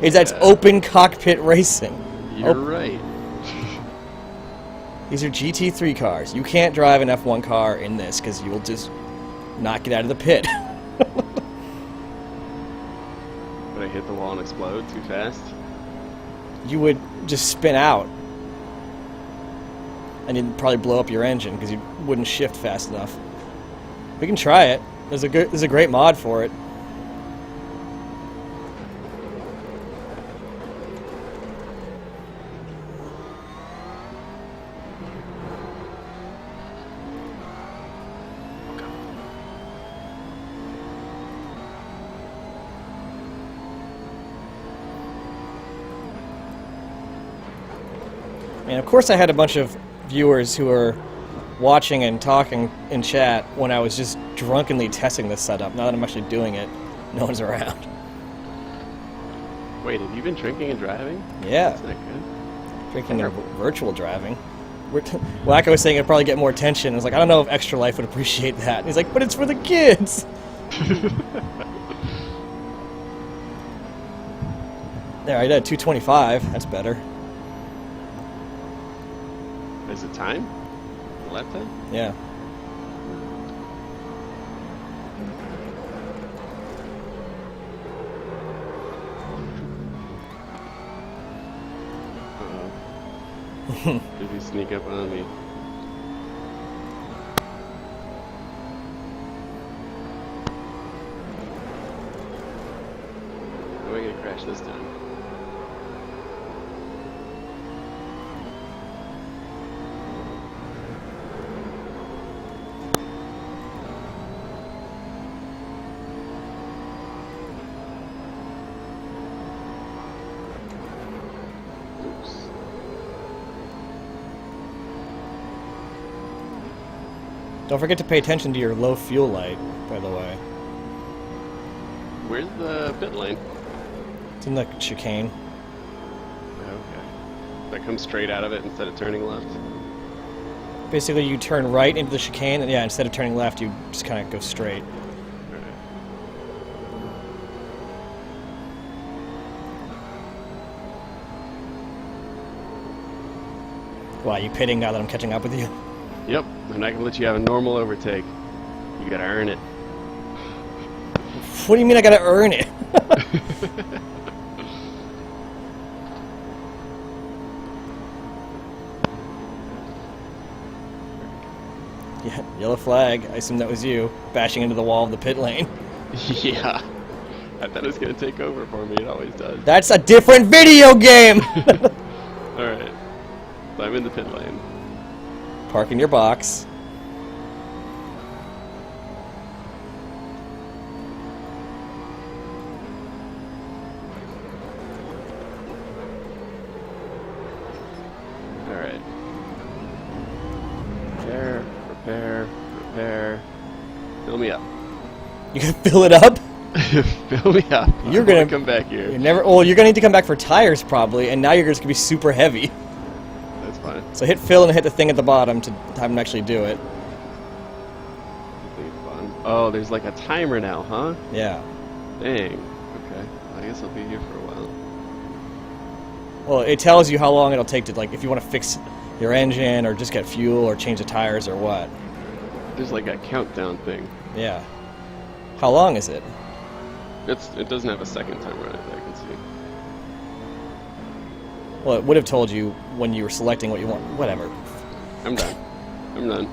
S1: Is that it's open cockpit racing.
S4: You're right.
S1: These are GT3 cars. You can't drive an F1 car in this because you'll just not get out of the pit.
S4: Would I hit the wall and explode too fast?
S1: You would just spin out. And you'd probably blow up your engine because you wouldn't shift fast enough. We can try it. There's a great mod for it. And of course I had a bunch of viewers who were watching and talking in chat when I was just drunkenly testing this setup. Now that I'm actually doing it, no one's around.
S4: Wait, have you been drinking and driving?
S1: Yeah,
S4: That's not good.
S1: drinking and virtual driving. Wacko was saying it'd probably get more attention. I was like, I don't know if Extra Life would appreciate that. And he's like, but it's for the kids. There, I did 225. That's better.
S4: Is it time? Lap time?
S1: Yeah.
S4: Uh-oh. Did he sneak up on me? Oh, I gonna crash this time.
S1: Don't forget to pay attention to your low fuel light, by the way.
S4: Where's the pit lane?
S1: It's in the chicane.
S4: Okay. That comes straight out of it instead of turning left.
S1: Basically, you turn right into the chicane, and yeah, instead of turning left, you just kind of go straight.
S4: Alright.
S1: Wow, you pitting now that I'm catching up with you?
S4: Yep, I'm not gonna let you have a normal overtake. You gotta earn it.
S1: What do you mean I gotta earn it? Yeah, yellow flag. I assume that was you, bashing into the wall of the pit lane.
S4: Yeah. I thought it was gonna take over for me, it always does.
S1: That's a different video game!
S4: Alright. So I'm in the pit lane.
S1: Park in your box.
S4: Alright. Repair. Fill me up.
S1: You can fill it up?
S4: Fill me up.
S1: You're
S4: I'm
S1: gonna
S4: come back here.
S1: You're never. Well, you're gonna need to come back for tires probably, and now you're just gonna be super heavy.
S4: That's fine.
S1: So hit fill and hit the thing at the bottom to have him actually do it.
S4: It'll be fun. Oh, there's like a timer now, huh?
S1: Yeah.
S4: Dang. Okay. I guess I'll be here for a while.
S1: Well, it tells you how long it'll take to, like, if you want to fix your engine or just get fuel or change the tires or what.
S4: There's like a countdown thing.
S1: Yeah. How long is it?
S4: It doesn't have a second timer on it that I can see.
S1: Well, it would have told you when you were selecting what you want. Whatever.
S4: I'm done. I'm done.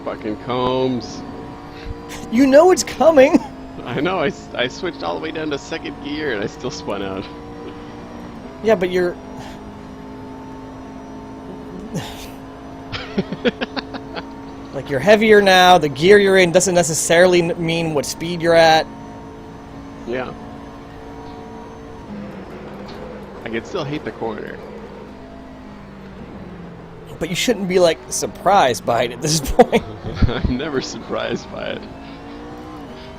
S4: Fucking Combs.
S1: You know it's coming!
S4: I know, I switched all the way down to second gear and I still spun out.
S1: Yeah, but you're... Like, you're heavier now, the gear you're in doesn't necessarily mean what speed you're at.
S4: Yeah. I can still hate the corner.
S1: But you shouldn't be, like, surprised by it at this point.
S4: I'm never surprised by it.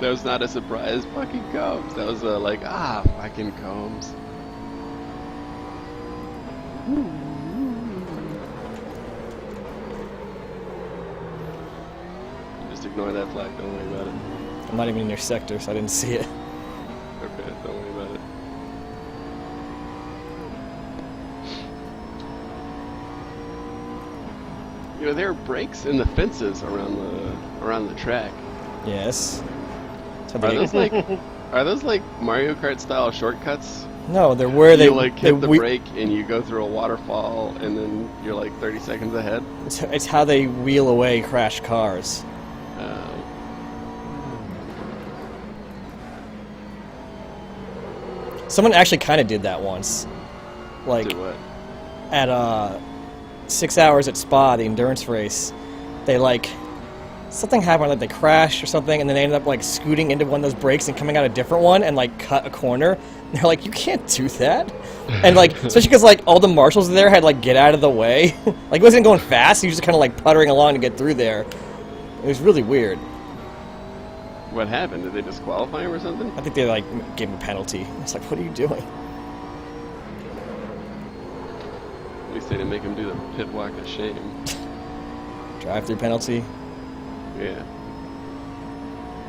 S4: That was not a surprise, fucking Combs. That was like, fucking Combs. Just ignore that flag, don't worry about it.
S1: I'm not even in your sector, so I didn't see it.
S4: Okay, don't worry about it. You know, there are breaks in the fences around the track.
S1: Yes. So
S4: Are those like Mario Kart style shortcuts?
S1: No, they're where they
S4: You like hit the
S1: we-
S4: brake and you go through a waterfall and then you're like 30 seconds ahead.
S1: It's how they wheel away crashed cars. Someone actually kind of did that once. Like,
S4: Do what?
S1: at 6 hours at Spa, the endurance race, they like something happened, like they crashed or something, and then they ended up like scooting into one of those breaks and coming out a different one and like cut a corner. And they're like, you can't do that. And like, especially because like all the marshals there had like get out of the way. Like, it wasn't going fast. He was just kind of like puttering along to get through there. It was really weird.
S4: What happened? Did they disqualify him or something?
S1: I think they like gave him a penalty. It's like, what are you doing?
S4: At least they didn't make him do the pit walk of shame.
S1: Drive-through penalty.
S4: Yeah.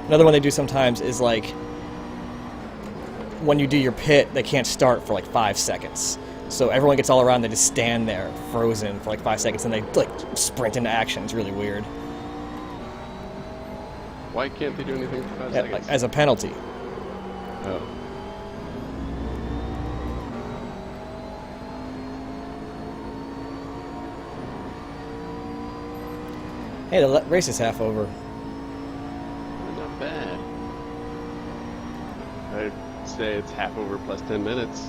S1: Another one they do sometimes is like, when you do your pit, they can't start for like 5 seconds. So everyone gets all around, they just stand there, frozen for like 5 seconds, and they like sprint into action. It's really weird.
S4: Why can't they do anything for 5
S1: Yeah,
S4: seconds?
S1: as a penalty.
S4: Oh.
S1: Hey, the race is half over.
S4: Not bad. I'd say it's half over plus 10 minutes.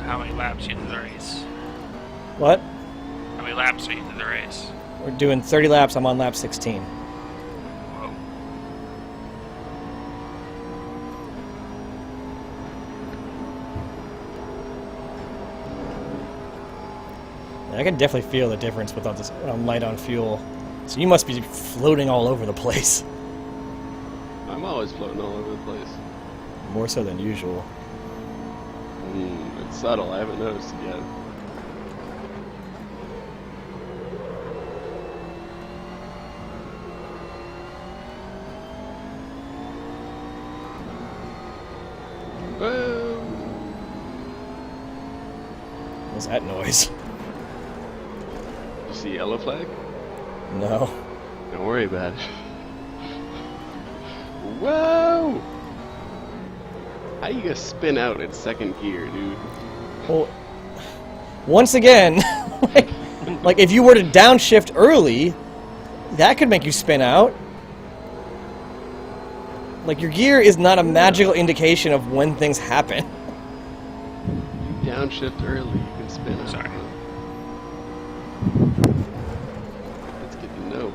S7: How many laps are you into the race?
S1: What?
S7: How many laps are you into the race?
S1: We're doing 30 laps. I'm on lap 16.
S7: Whoa.
S1: I can definitely feel the difference with all this when I'm light on fuel. So you must be floating all over the place.
S4: I'm always floating all over the place.
S1: More so than usual.
S4: It's subtle. I haven't noticed it yet. Well,
S1: What's that noise?
S4: you see yellow flag?
S1: No.
S4: Don't worry about it. Whoa! How you gonna spin out in second gear, dude?
S1: Well, once again, like if you were to downshift early, that could make you spin out. Like your gear is not a magical indication of when things happen.
S4: You downshift early, you can spin out.
S7: Sorry.
S4: That's good to know.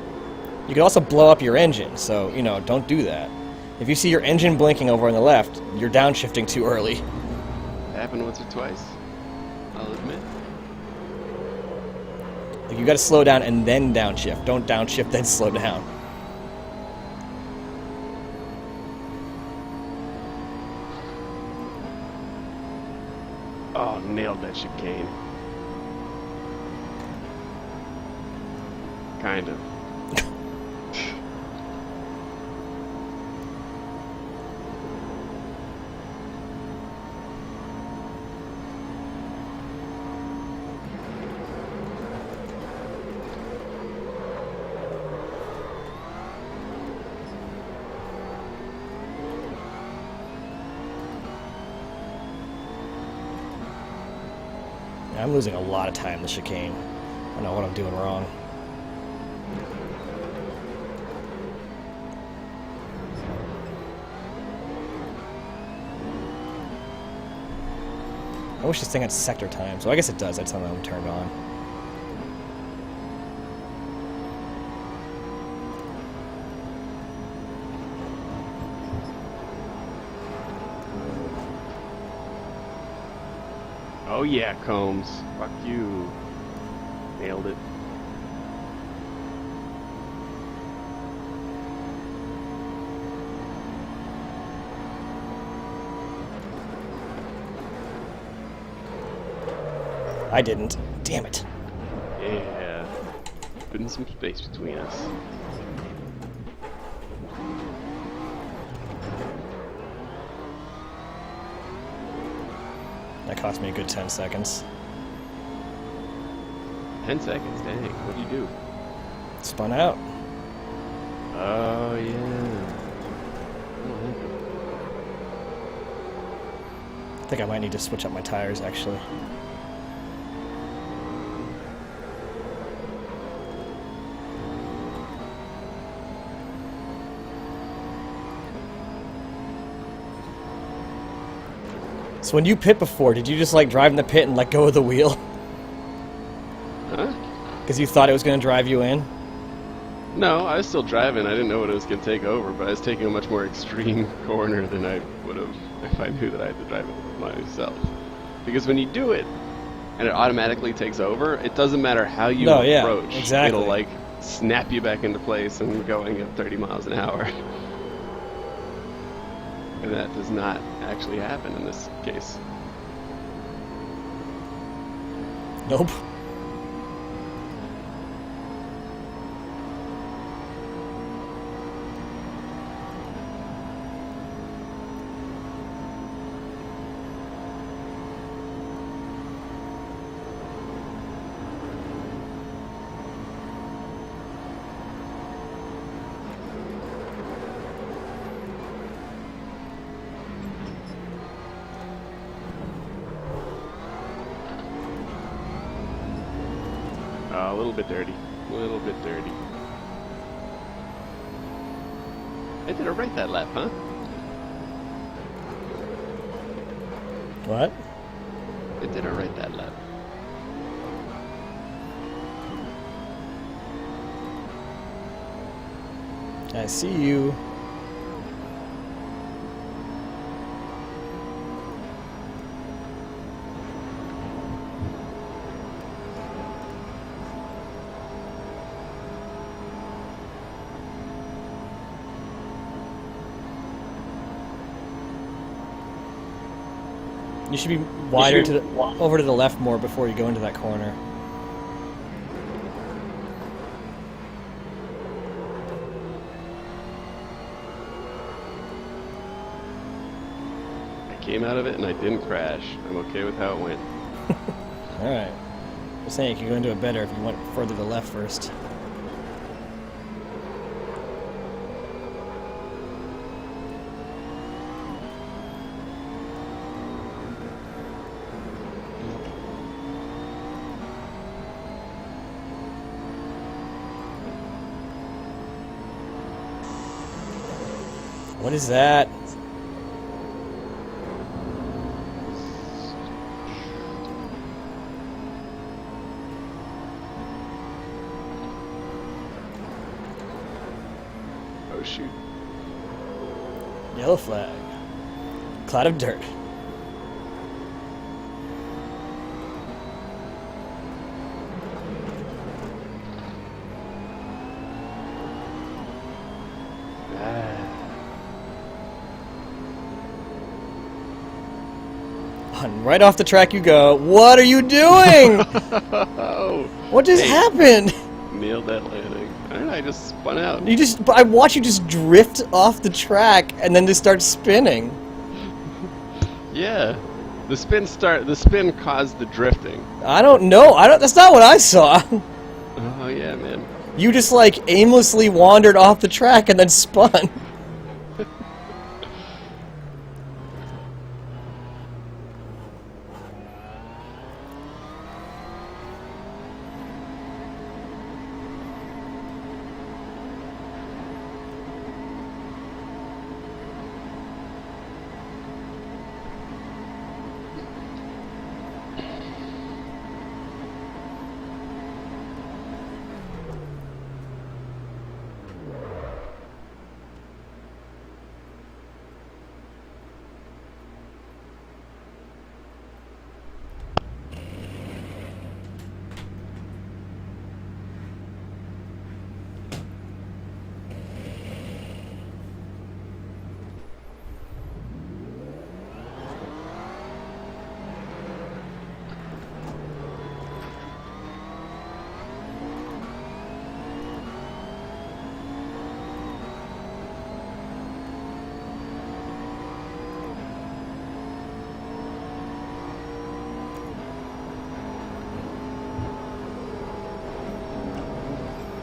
S1: You could also blow up your engine, so, you know, don't do that. If you see your engine blinking over on the left, you're downshifting too early.
S4: Happened once or twice, I'll admit.
S1: Like you gotta slow down and then downshift. Don't downshift, then slow down.
S4: Oh, nailed that chicane. Kind of.
S1: I'm losing a lot of time in the chicane. I don't know what I'm doing wrong. I wish this thing had sector time, so I guess it does. That's something I'm turned on.
S4: Oh yeah, Combs. Fuck you. Nailed it.
S1: I didn't. Damn it.
S4: Yeah. Putting some space between us.
S1: That cost me a good 10 seconds.
S4: 10 seconds, dang. What'd you do?
S1: Spun out.
S4: Oh yeah.
S1: I think I might need to switch up my tires, actually. So when you pit before, did you just like drive in the pit and let go of the wheel?
S4: Huh?
S1: Because you thought it was going to drive you in?
S4: No, I was still driving. I didn't know what it was going to take over, but I was taking a much more extreme corner than I would have if I knew that I had to drive it myself. Because when you do it and it automatically takes over, it doesn't matter how you
S1: No, yeah,
S4: approach.
S1: exactly.
S4: It'll like snap you back into place and going at 30 miles an hour. And that does not actually happen in this case.
S1: Nope.
S4: A little bit dirty. A little bit dirty. I did it right that lap, huh?
S1: What?
S4: I did it right that lap.
S1: I see you. You should be wider to the, over to the left more before you go into that corner.
S4: I came out of it and I didn't crash. I'm okay with how it went.
S1: Alright. I'm saying you could go into it better if you went further to the left first. What is that?
S4: Oh shoot.
S1: Yellow flag. Cloud of dirt. And right off the track you go. What are you doing?
S4: Oh,
S1: What just
S4: Hey.
S1: happened?
S4: nailed that landing. I don't know, I just spun out.
S1: I watch you just drift off the track and then just start spinning.
S4: Yeah. The spin caused the drifting.
S1: I don't know. That's not what I saw.
S4: Oh yeah, man.
S1: You just like aimlessly wandered off the track and then spun.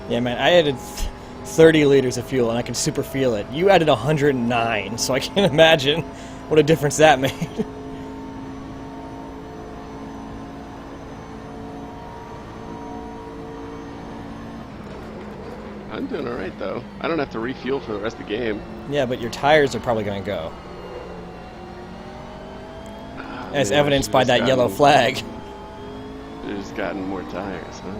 S1: Yeah, man, I added 30 liters of fuel, and I can super feel it. You added 109, so I can't imagine what a difference that made.
S4: I'm doing alright though. I don't have to refuel for the rest of the game.
S1: Yeah, but your tires are probably going to go. As
S4: Maybe I
S1: evidenced
S4: should've
S1: by
S4: just
S1: that yellow
S4: gotten-
S1: flag.
S4: Should've just gotten more tires, huh?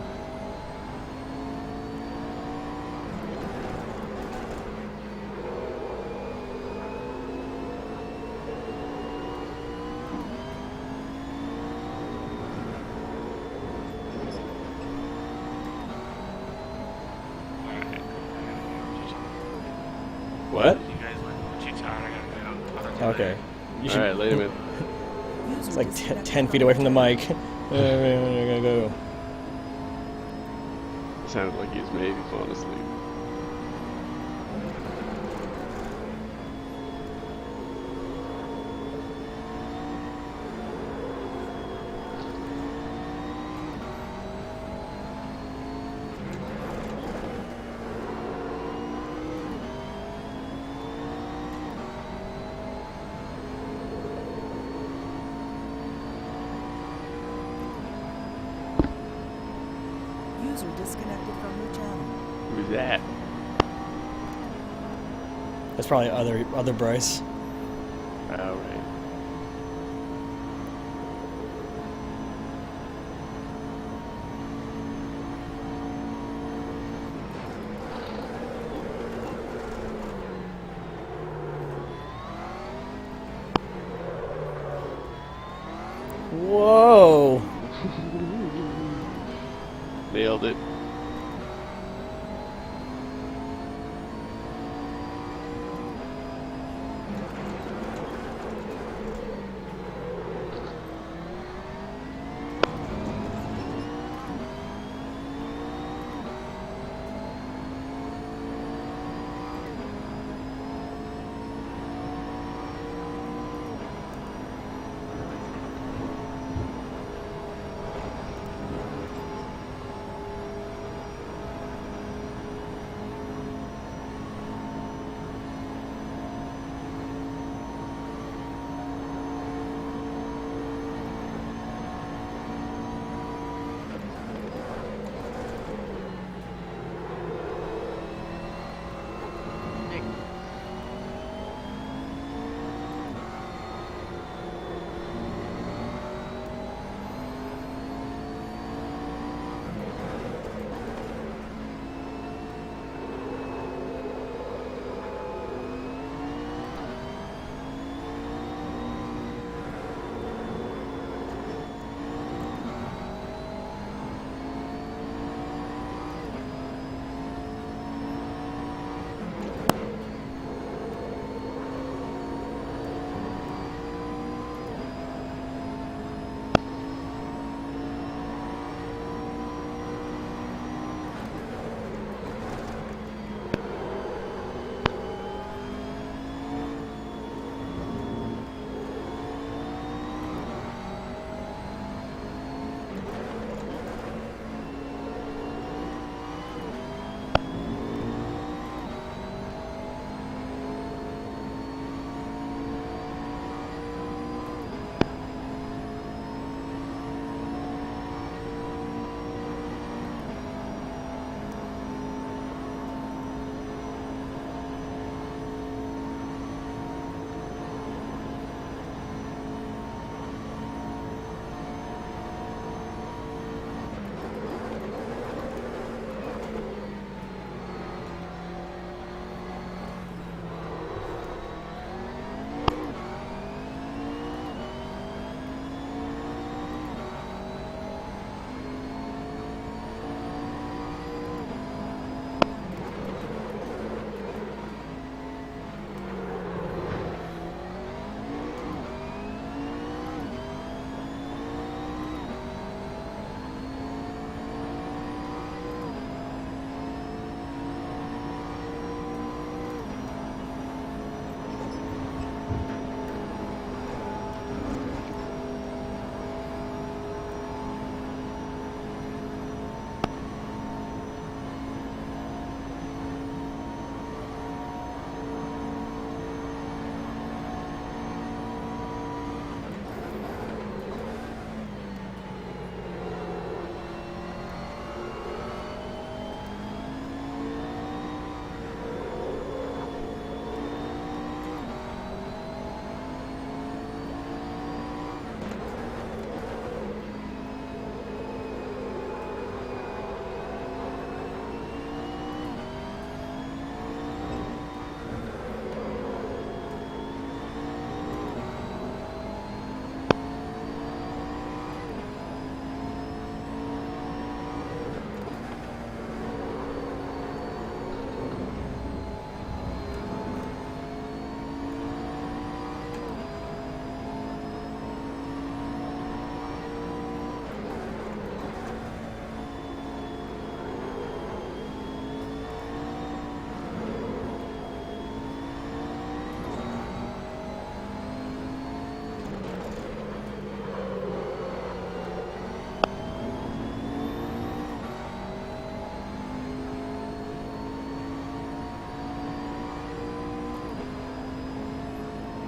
S1: What?
S7: You guys went too tired. I gotta go.
S1: Okay. You
S4: All right, later, man.
S6: User
S1: It's like
S6: disconnected
S1: 10 feet
S6: from
S1: away from the
S6: your
S1: mic. Go.
S4: Sounded like he was maybe falling asleep.
S6: channel. User disconnected from your channel.
S4: Who's that?
S1: That's probably other Bryce.
S4: All right.
S1: Whoa!
S4: Nailed it.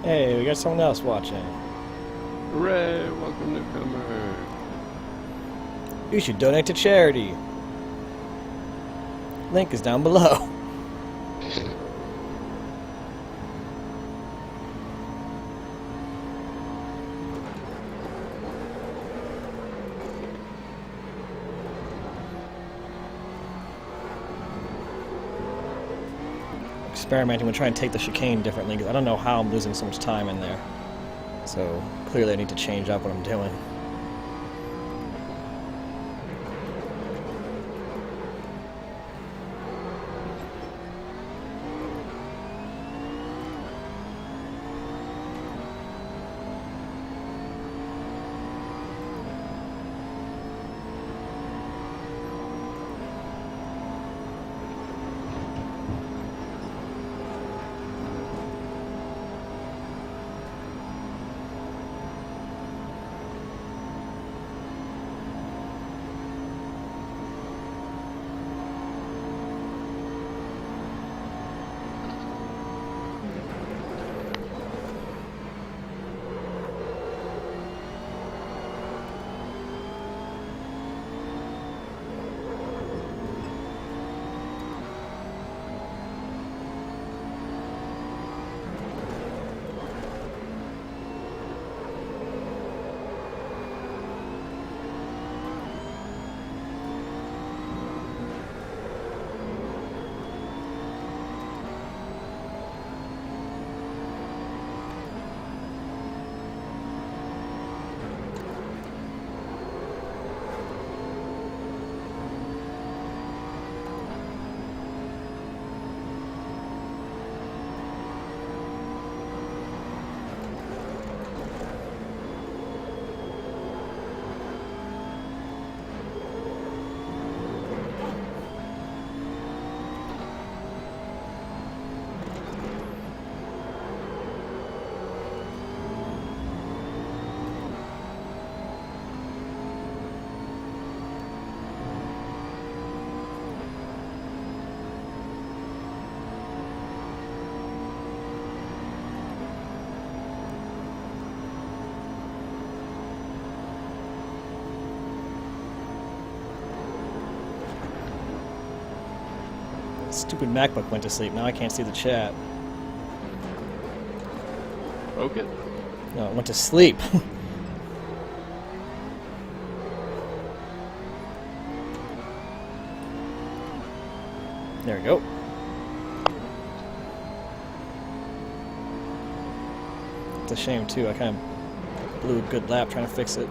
S1: Hey, we got someone else watching.
S4: Hooray! Welcome, newcomer.
S1: You should donate to charity. Link is down below. Experimenting with trying to take the chicane differently because I don't know how I'm losing so much time in there. So clearly I need to change up what I'm doing. Stupid MacBook went to sleep. Now I can't see the chat.
S4: Broke it?
S1: No, it went to sleep. There we go. It's a shame too. I kind of blew a good lap trying to fix it.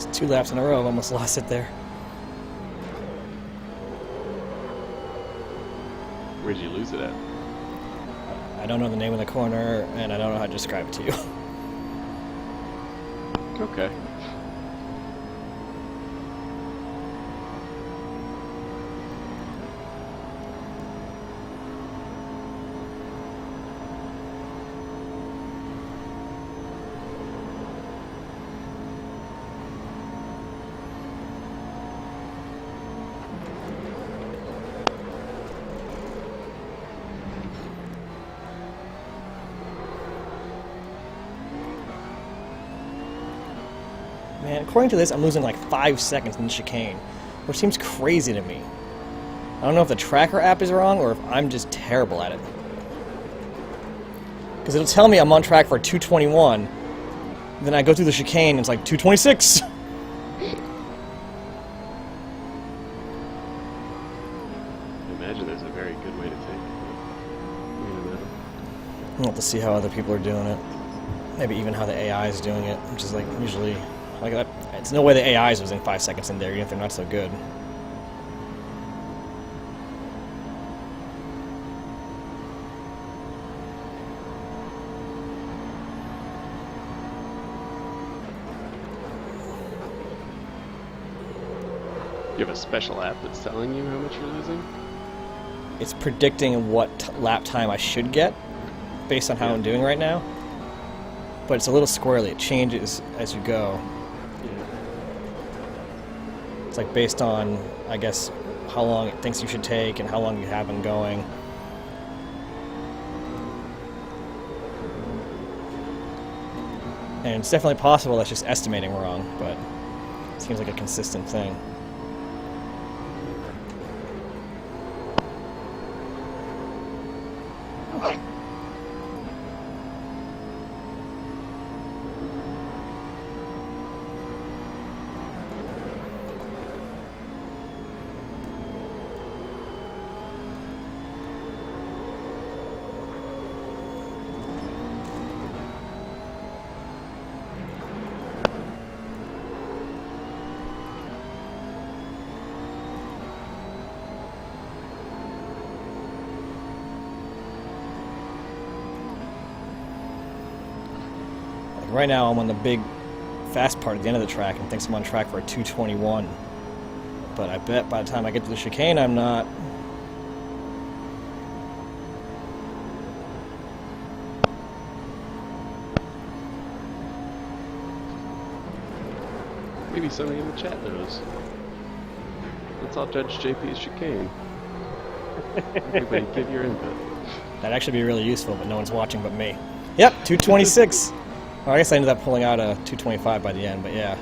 S1: It's 2 laps in a row. I've almost lost it there.
S4: Where'd you lose it at?
S1: I don't know the name of the corner, and I don't know how to describe it to you.
S4: Okay.
S1: Man, according to this, I'm losing like 5 seconds in the chicane, which seems crazy to me. I don't know if the tracker app is wrong or if I'm just terrible at it. Because it'll tell me I'm on track for 221, then I go through the chicane and it's like 226.
S4: I imagine there's a very good way to take it. Wait a minute.
S1: We'll have to see how other people are doing it. Maybe even how the AI is doing it, which is like usually like that. It's no way the AI is losing 5 seconds in there, even if they're not so good.
S4: You have a special app that's telling you how much you're losing?
S1: It's predicting what lap time I should get based on how I'm doing right now. But it's a little squirrely. It changes as you go. It's like based on, I guess, how long it thinks you should take and how long you have been going. And it's definitely possible that's just estimating wrong, but it seems like a consistent thing. Right now I'm on the big fast part at the end of the track and thinks I'm on track for a 221. But I bet by the time I get to the chicane I'm not.
S4: Maybe somebody in the chat knows. Let's all judge JP's chicane. Everybody give your input.
S1: That'd actually be really useful, but no one's watching but me. Yep, 226. Well, I guess I ended up pulling out a 225 by the end, but yeah.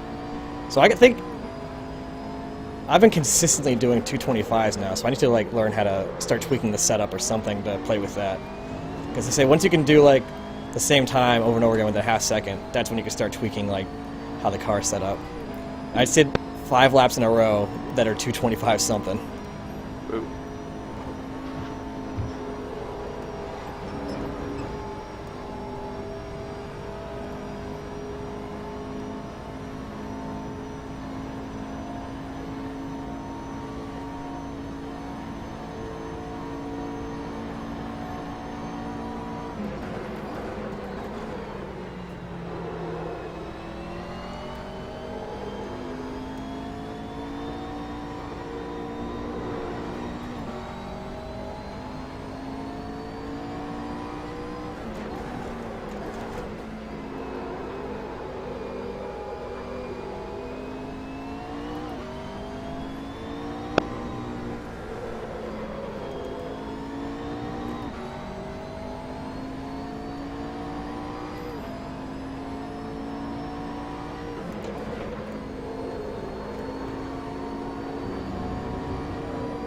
S1: So I think I've been consistently doing 225s now, so I need to like learn how to start tweaking the setup or something to play with that. Because they say once you can do like the same time over and over again with a half second, that's when you can start tweaking like how the car's set up. I just did 5 laps in a row that are 225 something.
S4: Ooh.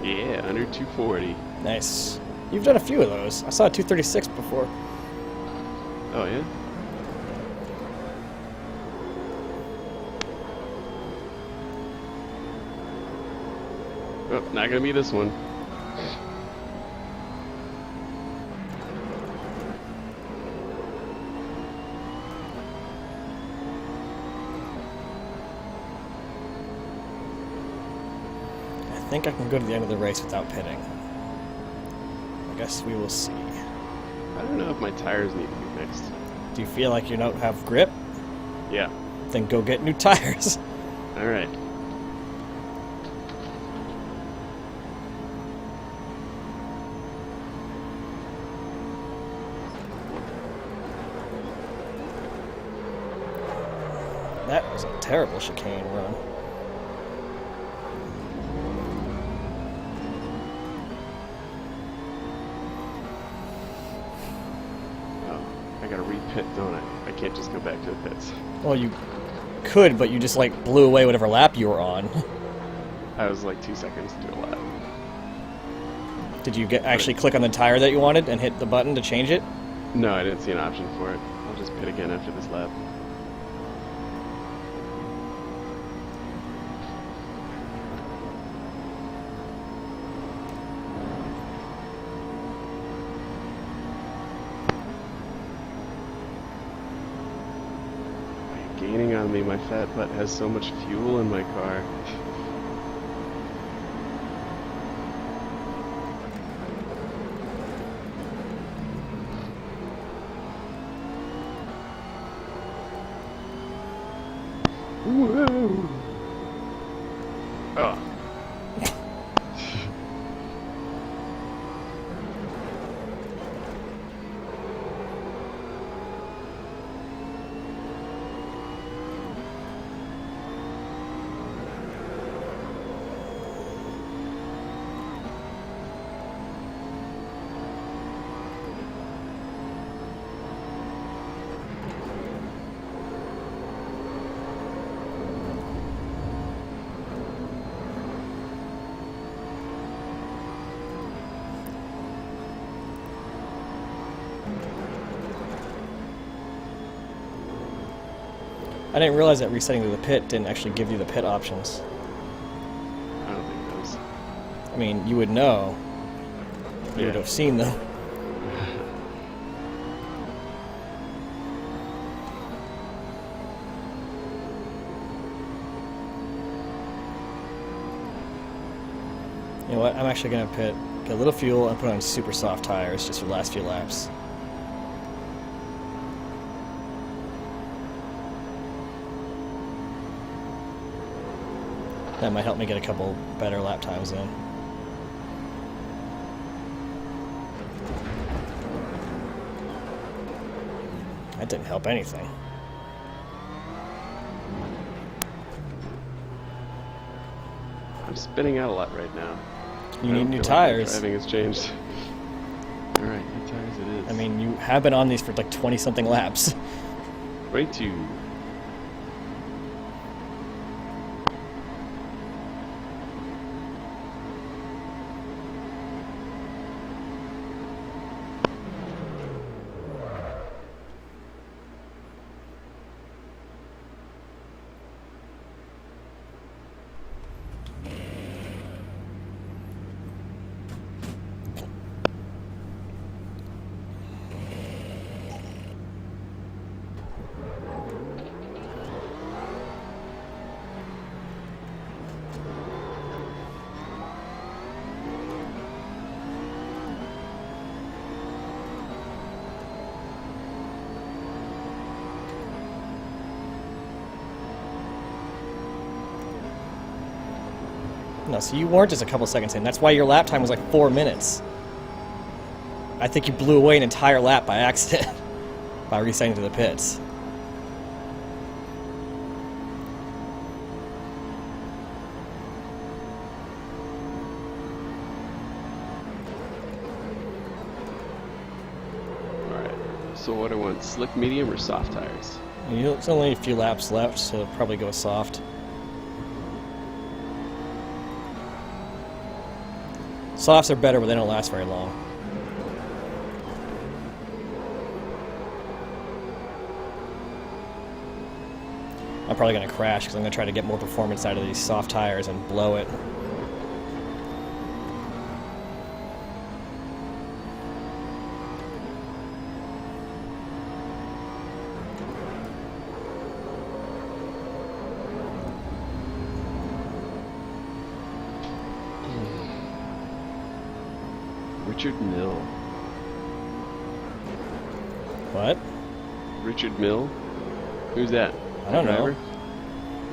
S4: Yeah, under 240.
S1: Nice. You've done a few of those. I saw a 236 before.
S4: Oh, yeah? Oh, not gonna be this one.
S1: I think I can go to the end of the race without pitting. I guess we will see.
S4: I don't know if my tires need to be fixed.
S1: Do you feel like you don't have grip?
S4: Yeah.
S1: Then go get new tires.
S4: Alright.
S1: That was a terrible chicane run.
S4: Oh, I gotta re-pit, don't I? I can't just go back to the pits.
S1: Well, you could, but you just like blew away whatever lap you were on.
S4: I was like 2 seconds to do a lap.
S1: Did you actually click on the tire that you wanted and hit the button to change it?
S4: No, I didn't see an option for it. I'll just pit again after this lap. Gaining on me, my fat butt has so much fuel in my car. Whoa!
S2: Oh.
S1: I didn't realize that resetting to the pit didn't actually give you the pit options.
S4: I don't think it does.
S1: I mean, you would know. You would
S4: Yeah.
S1: have seen them. You know what? I'm actually going to pit, get a little fuel, and put on super soft tires just for the last few laps. That might help me get a couple better lap times in. That didn't help anything.
S4: I'm spinning out a lot right now.
S1: You
S4: I
S1: need
S4: don't
S1: new
S4: feel like my
S1: tires.
S4: driving has changed. Alright, new tires it is.
S1: I mean, you have been on these for like 20-something laps.
S4: 22.
S1: No, so you weren't just a couple seconds in. That's why your lap time was like 4 minutes. I think you blew away an entire lap by accident by resetting to the pits.
S4: Alright. So what do I want? Slick, medium, or soft tires?
S1: There's only a few laps left, so probably go soft. Softs are better, but they don't last very long. I'm probably going to crash because I'm going to try to get more performance out of these soft tires and blow it.
S4: Richard Mill.
S1: What?
S4: Richard Mill? Who's that?
S1: I don't know.
S4: Driver?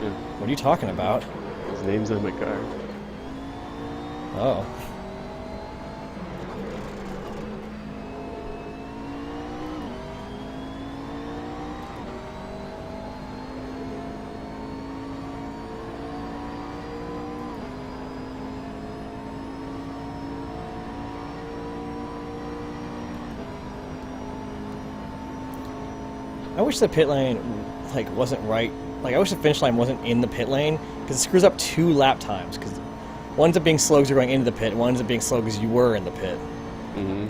S4: Yeah,
S1: What are you talking about?
S4: his name's on my car.
S1: Oh. I wish the pit lane like wasn't right like I wish the finish line wasn't in the pit lane because it screws up 2 lap times. Because one ends up being slow because you're going into the pit, and one ends up being slow because you were in the pit.
S4: Mm-hmm.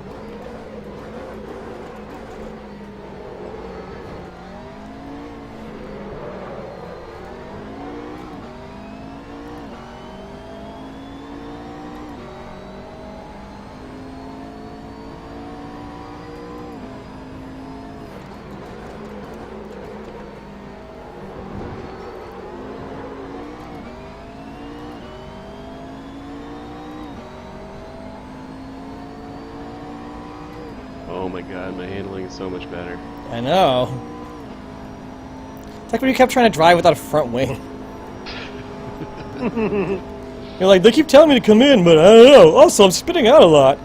S4: Oh my god, my handling is so much better.
S1: I know. It's like when you kept trying to drive without a front wing. You're like, they keep telling me to come in, but I don't know. Also, I'm spitting out a lot.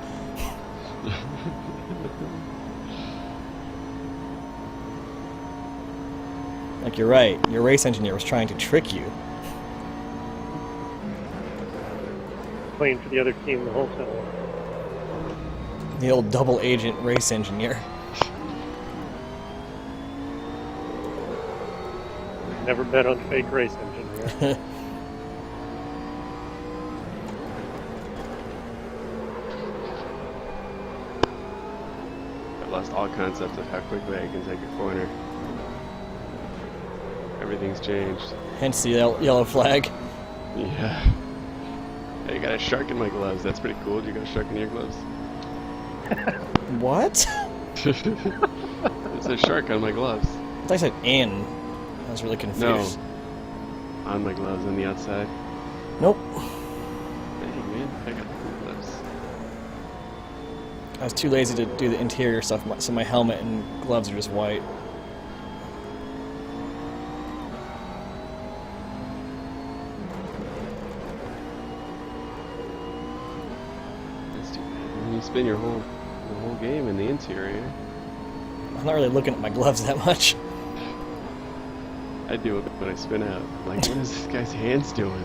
S1: Like, you're right. Your race engineer was trying to trick you.
S5: Playing for the other team the whole time.
S1: The old double agent race engineer.
S5: Never bet on fake race engineer.
S4: I lost all concept of how quickly I can take a corner. Everything's changed.
S1: Hence the yellow flag.
S4: Yeah. Hey, I got a shark in my gloves. That's pretty cool. Do you got a shark in your gloves?
S1: What?
S4: There's a shark on my gloves.
S1: I thought I said in. I was really confused.
S4: No. On my gloves on the outside.
S1: Nope.
S4: Dang, man. I got cool gloves.
S1: I was too lazy to do the interior stuff, so my helmet and gloves are just white.
S4: That's too bad. You spend the whole game in the interior.
S1: I'm not really looking at my gloves that much.
S4: I do it when I spin out. Like, what is this guy's hands doing?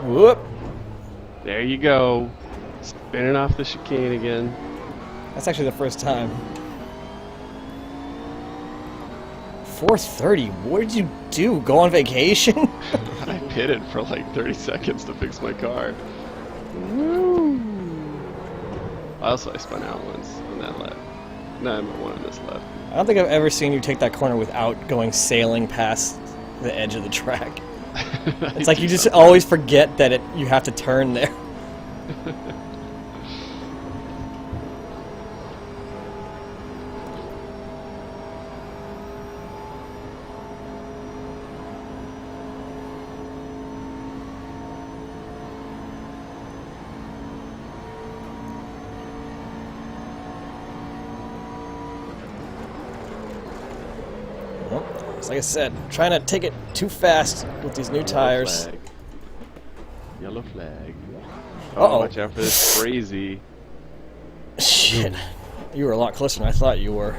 S1: Whoop.
S4: There you go. Spinning off the chicane again.
S1: That's actually the first time. 4:30. What did you do? Go on vacation?
S4: I pitted for like 30 seconds to fix my car. Woo! Also, I spun out once on that lap. No, I'm at one on this lap.
S1: I don't think I've ever seen you take that corner without going sailing past the edge of the track. It's like you just always forget that you have to turn there. Well, like I said, trying to take it too fast with these new tires.
S4: Flag. Yellow flag.
S1: Uh-oh.
S4: Watch out for this crazy.
S1: Shit. You were a lot closer than I thought you were.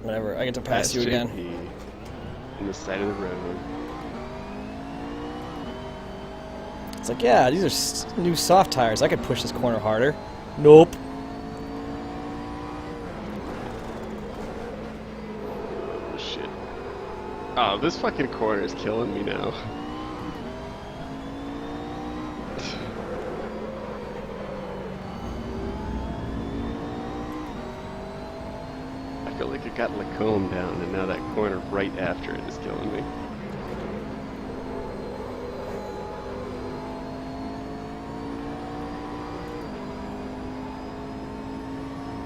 S1: Whatever, I get to pass you again.
S4: On the side of the road.
S1: It's like, yeah, these are new soft tires. I could push this corner harder. Nope.
S4: Oh, shit. Oh, this fucking corner is killing me now. I feel like it got Lacombe down, and now that corner right after it is killing me.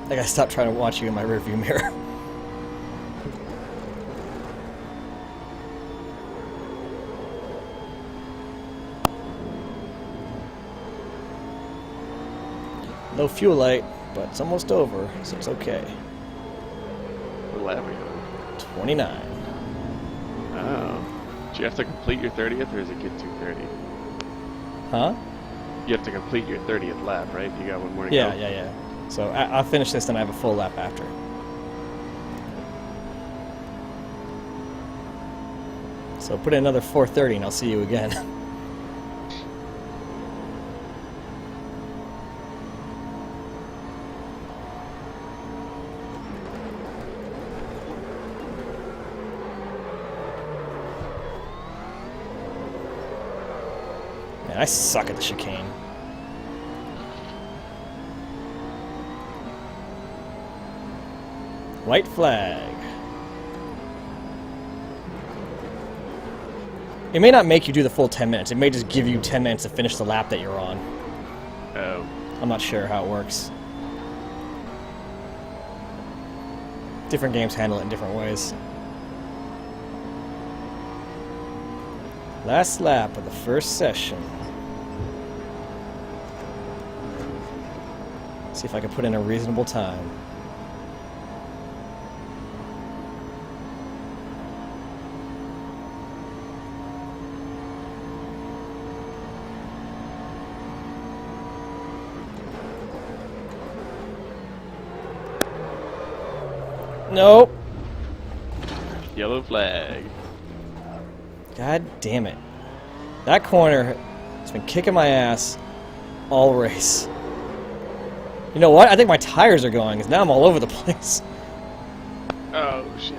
S1: I gotta stop trying to watch you in my rearview mirror. No fuel light, but it's almost over, so it's okay.
S4: What lap are you on?
S1: 29.
S4: Oh. Do you have to complete your 30th, or is it get 230?
S1: Huh?
S4: You have to complete your 30th lap, right? You got one more to
S1: Yeah,
S4: go?
S1: yeah, yeah. So I'll finish this, then I have a full lap after. So put in another 4:30 and I'll see you again. Man, I suck at the chicane. White flag. It may not make you do the full 10 minutes. It may just give you 10 minutes to finish the lap that you're on.
S4: Oh.
S1: I'm not sure how it works. Different games handle it in different ways. Last lap of the first session. See if I can put in a reasonable time. Nope.
S4: Yellow flag.
S1: God damn it. That corner has been kicking my ass all race. You know what? I think my tires are going, because now I'm all over the place.
S4: Oh, shit.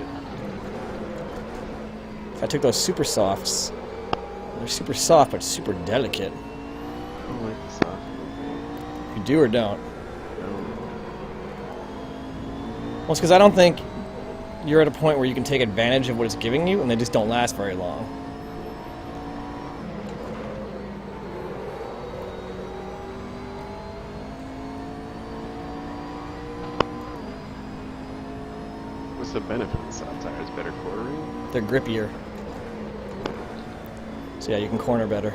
S1: If I took those super softs, they're super soft but super delicate.
S4: I don't like the soft.
S1: You do or don't.
S4: No.
S1: Well, it's because I don't think you're at a point where you can take advantage of what it's giving you, and they just don't last very long.
S4: What's the benefit of the soft tires? Better quartering?
S1: They're grippier. So yeah, you can corner better.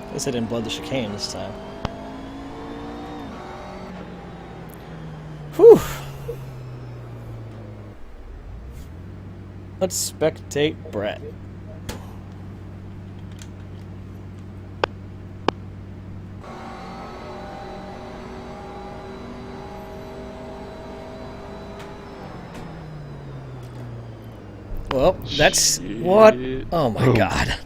S1: At least I didn't blood the chicane this time. Whew. Let's spectate Brett. Well, that's what.
S4: Shit.
S1: Oh my god.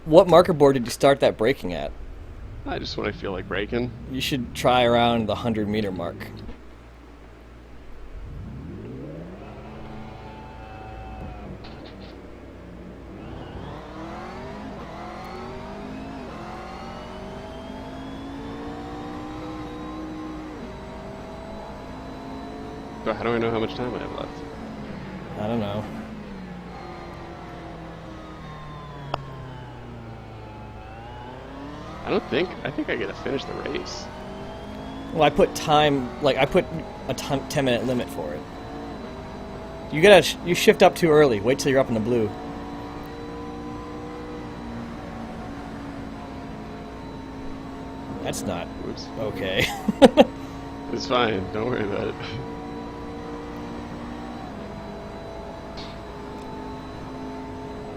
S1: What marker board did you start that braking at?
S4: Just when I feel like braking.
S1: You should try around the 100-meter mark.
S4: So how do I know how much time I have left?
S1: I don't know.
S4: I think I gotta finish the race.
S1: Well, I put time, like, I put a 10-minute limit for it. You gotta, you shift up too early. Wait till you're up in the blue. That's not
S4: Oops.
S1: okay.
S4: It's fine. Don't worry about it.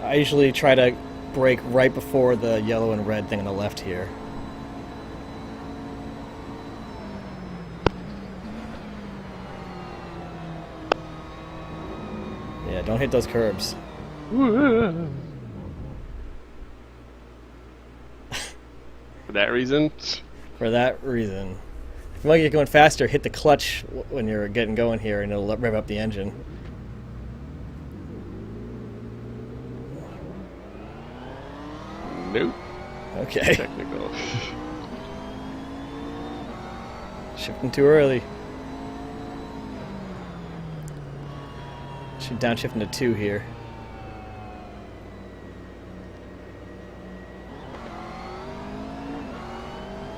S1: I usually try to brake right before the yellow and red thing on the left here. Yeah, don't hit those curbs.
S4: For that reason?
S1: For that reason. If you want to get going faster, hit the clutch when you're getting going here and it'll rev up the engine.
S4: Nope.
S1: Okay.
S4: Technical.
S1: Shifting too early. Should downshift into 2 here.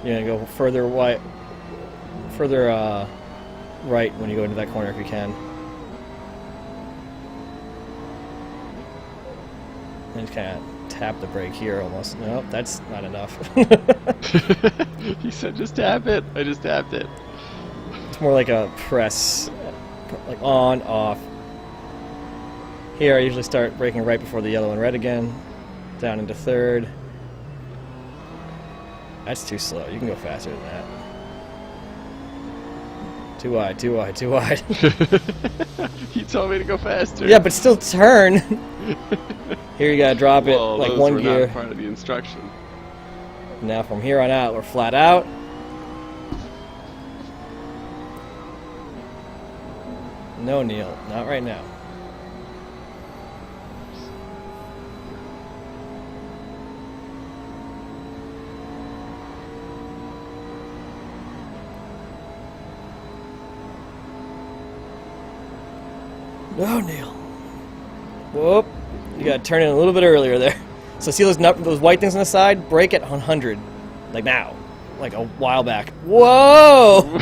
S1: You're gonna go further right when you go into that corner if you can. And just kind of tap the brake here almost. Nope, that's not enough.
S4: He said just tap it. I just tapped it.
S1: It's more like a press, like on, off. Here I usually start braking right before the yellow and red again. Down into 3rd. That's too slow. You can go faster than that. Too wide, too wide, too wide.
S4: You told me to go faster.
S1: Yeah, but still turn. Here you gotta drop it
S4: Well,
S1: like
S4: those
S1: 1
S4: were
S1: gear.
S4: not part of the instruction.
S1: Now from here on out, we're flat out. No, Neil, not right now. No, Neil. Whoop. You gotta turn in a little bit earlier there. So see those white things on the side? Brake at 100. Like now. Like a while back. Whoa!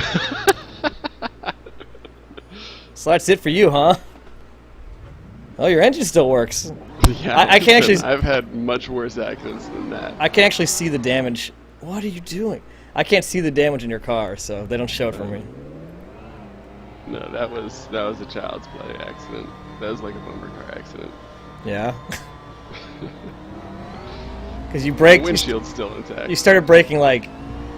S1: So that's it for you, huh? Oh, your engine still works.
S4: Yeah,
S1: I can't actually...
S4: I've had much worse accidents than that.
S1: I can actually see the damage. What are you doing? I can't see the damage in your car, so they don't show it for me.
S4: No, that was a child's play accident. That was like a bumper car accident.
S1: Yeah? Because you
S4: The
S1: braked...
S4: windshield's still intact.
S1: You started braking like,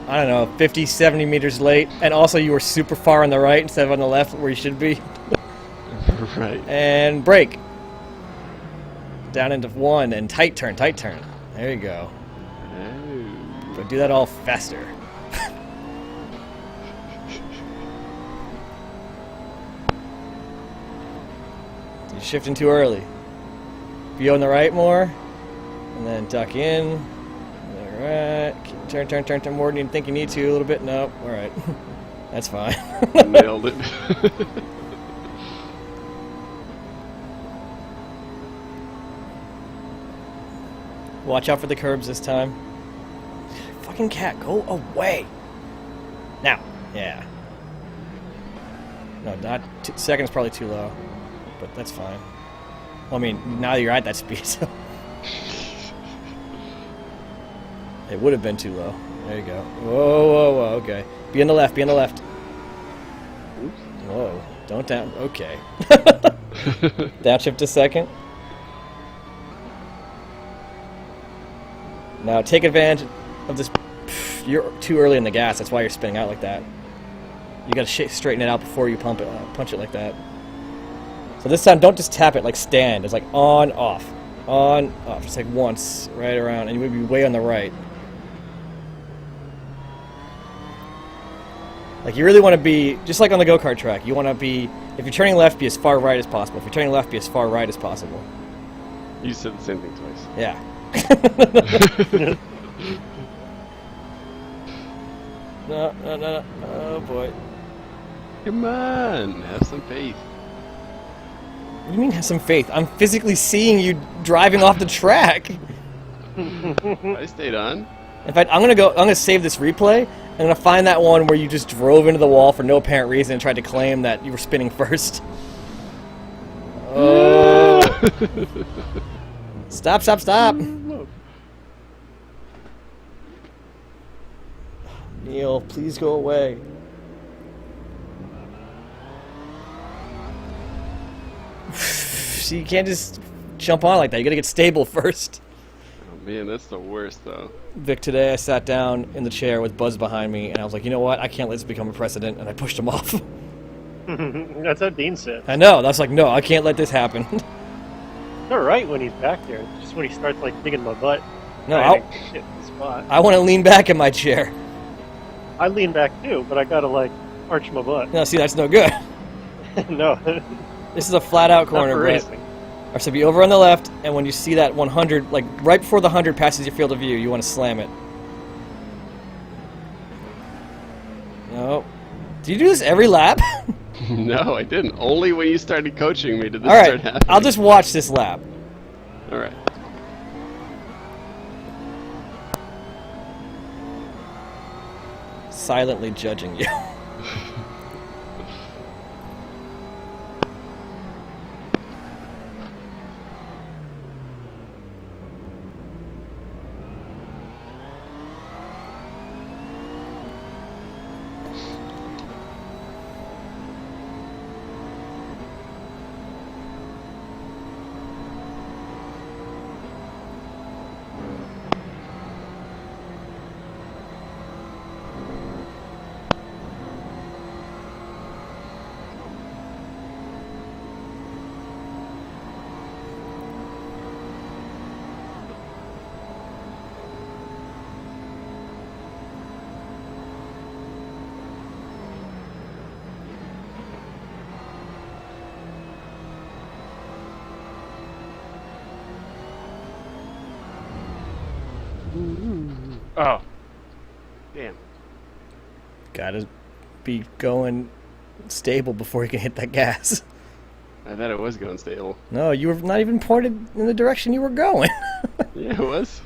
S1: I don't know, 50, 70 meters late, and also you were super far on the right instead of on the left where you should be.
S4: Right.
S1: And brake. Down into 1 and tight turn, tight turn. There you go.
S4: Oh.
S1: But do that all faster. You're shifting too early. Be on the right more, and then tuck in. All right. Turn, turn, turn, turn more than you think you need to. A little bit. Nope. All right. That's fine.
S4: Nailed it.
S1: Watch out for the curbs this time. Fucking cat, go away. Now. Yeah. No, not... second's probably too low. But that's fine. Well, I mean, now you're at that speed, so... It would have been too low. There you go. Whoa, whoa, whoa, okay. Be on the left, be on the left.
S4: Oops.
S1: Whoa. Don't down... Okay. Downshift a second. Now take advantage of this. You're too early in the gas. That's why you're spinning out like that. You gotta straighten it out before you punch it like that. So this time, don't just tap it like stand. It's like on, off, just like once, right around, and you would be way on the right. Like you really want to be just like on the go-kart track. You want to be, if you're turning left, be as far right as possible. If you're turning left, be as far right as possible.
S4: You said the same thing twice.
S1: Yeah. No, no, no, no. Oh boy.
S4: Come on, have some faith.
S1: What do you mean have some faith? I'm physically seeing you driving off the track.
S4: I stayed on.
S1: In fact, I'm gonna save this replay. I'm gonna find that one where you just drove into the wall for no apparent reason and tried to claim that you were spinning first. Oh. Stop, stop, stop. Neil, please go away. See, you can't just jump on like that. You gotta get stable first.
S4: Oh man, that's the worst though.
S1: Vic, today I sat down in the chair with Buzz behind me, and I was like, you know what? I can't let this become a precedent, and I pushed him off.
S5: That's what Dean said.
S1: I know. That's like, no, I can't let this happen.
S5: You're right when he's back there. It's just when he starts like digging my butt.
S1: No,
S5: trying to hit the spot.
S1: I want to lean back in my chair.
S5: I lean back too, but I gotta like arch my butt.
S1: No, see, that's no good.
S5: No,
S1: This is a flat-out
S5: not
S1: corner,
S5: for
S1: Brett.
S5: racing.
S1: Or so be over on the left, and when you see that 100, like right before the 100 passes your field of view, you want to slam it. No. Do you do this every lap?
S4: No, I didn't. Only when you started coaching me did this
S1: All
S4: start
S1: right,
S4: happening.
S1: I'll just watch this lap.
S4: All right.
S1: Silently judging you.
S2: Oh.
S4: Damn.
S1: Gotta be going stable before you can hit that gas.
S4: I thought it was going stable.
S1: No, you were not even pointed in the direction you were going.
S4: Yeah, it was.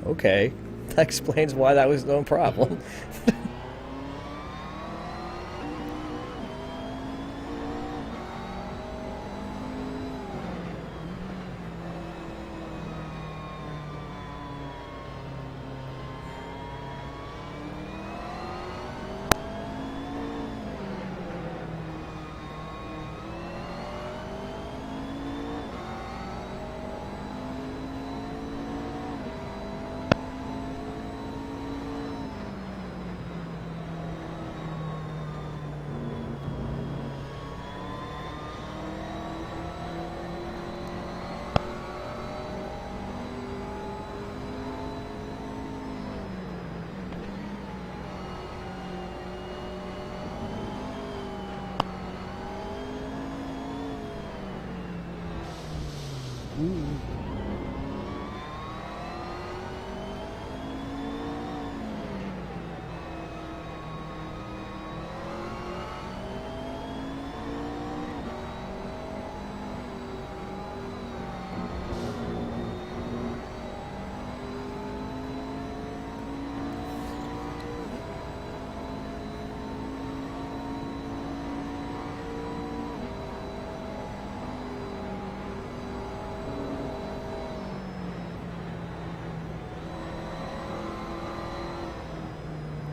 S1: Okay, that explains why that was no problem.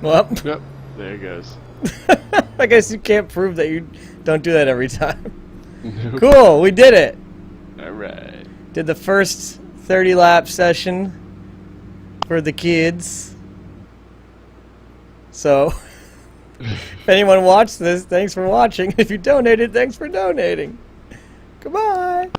S1: Well,
S4: Yep. There it goes.
S1: I guess you can't prove that you don't do that every time. Cool, we did it.
S4: All right.
S1: Did the first 30 lap session for the kids. So, if anyone watched this, thanks for watching. If you donated, thanks for donating. Goodbye.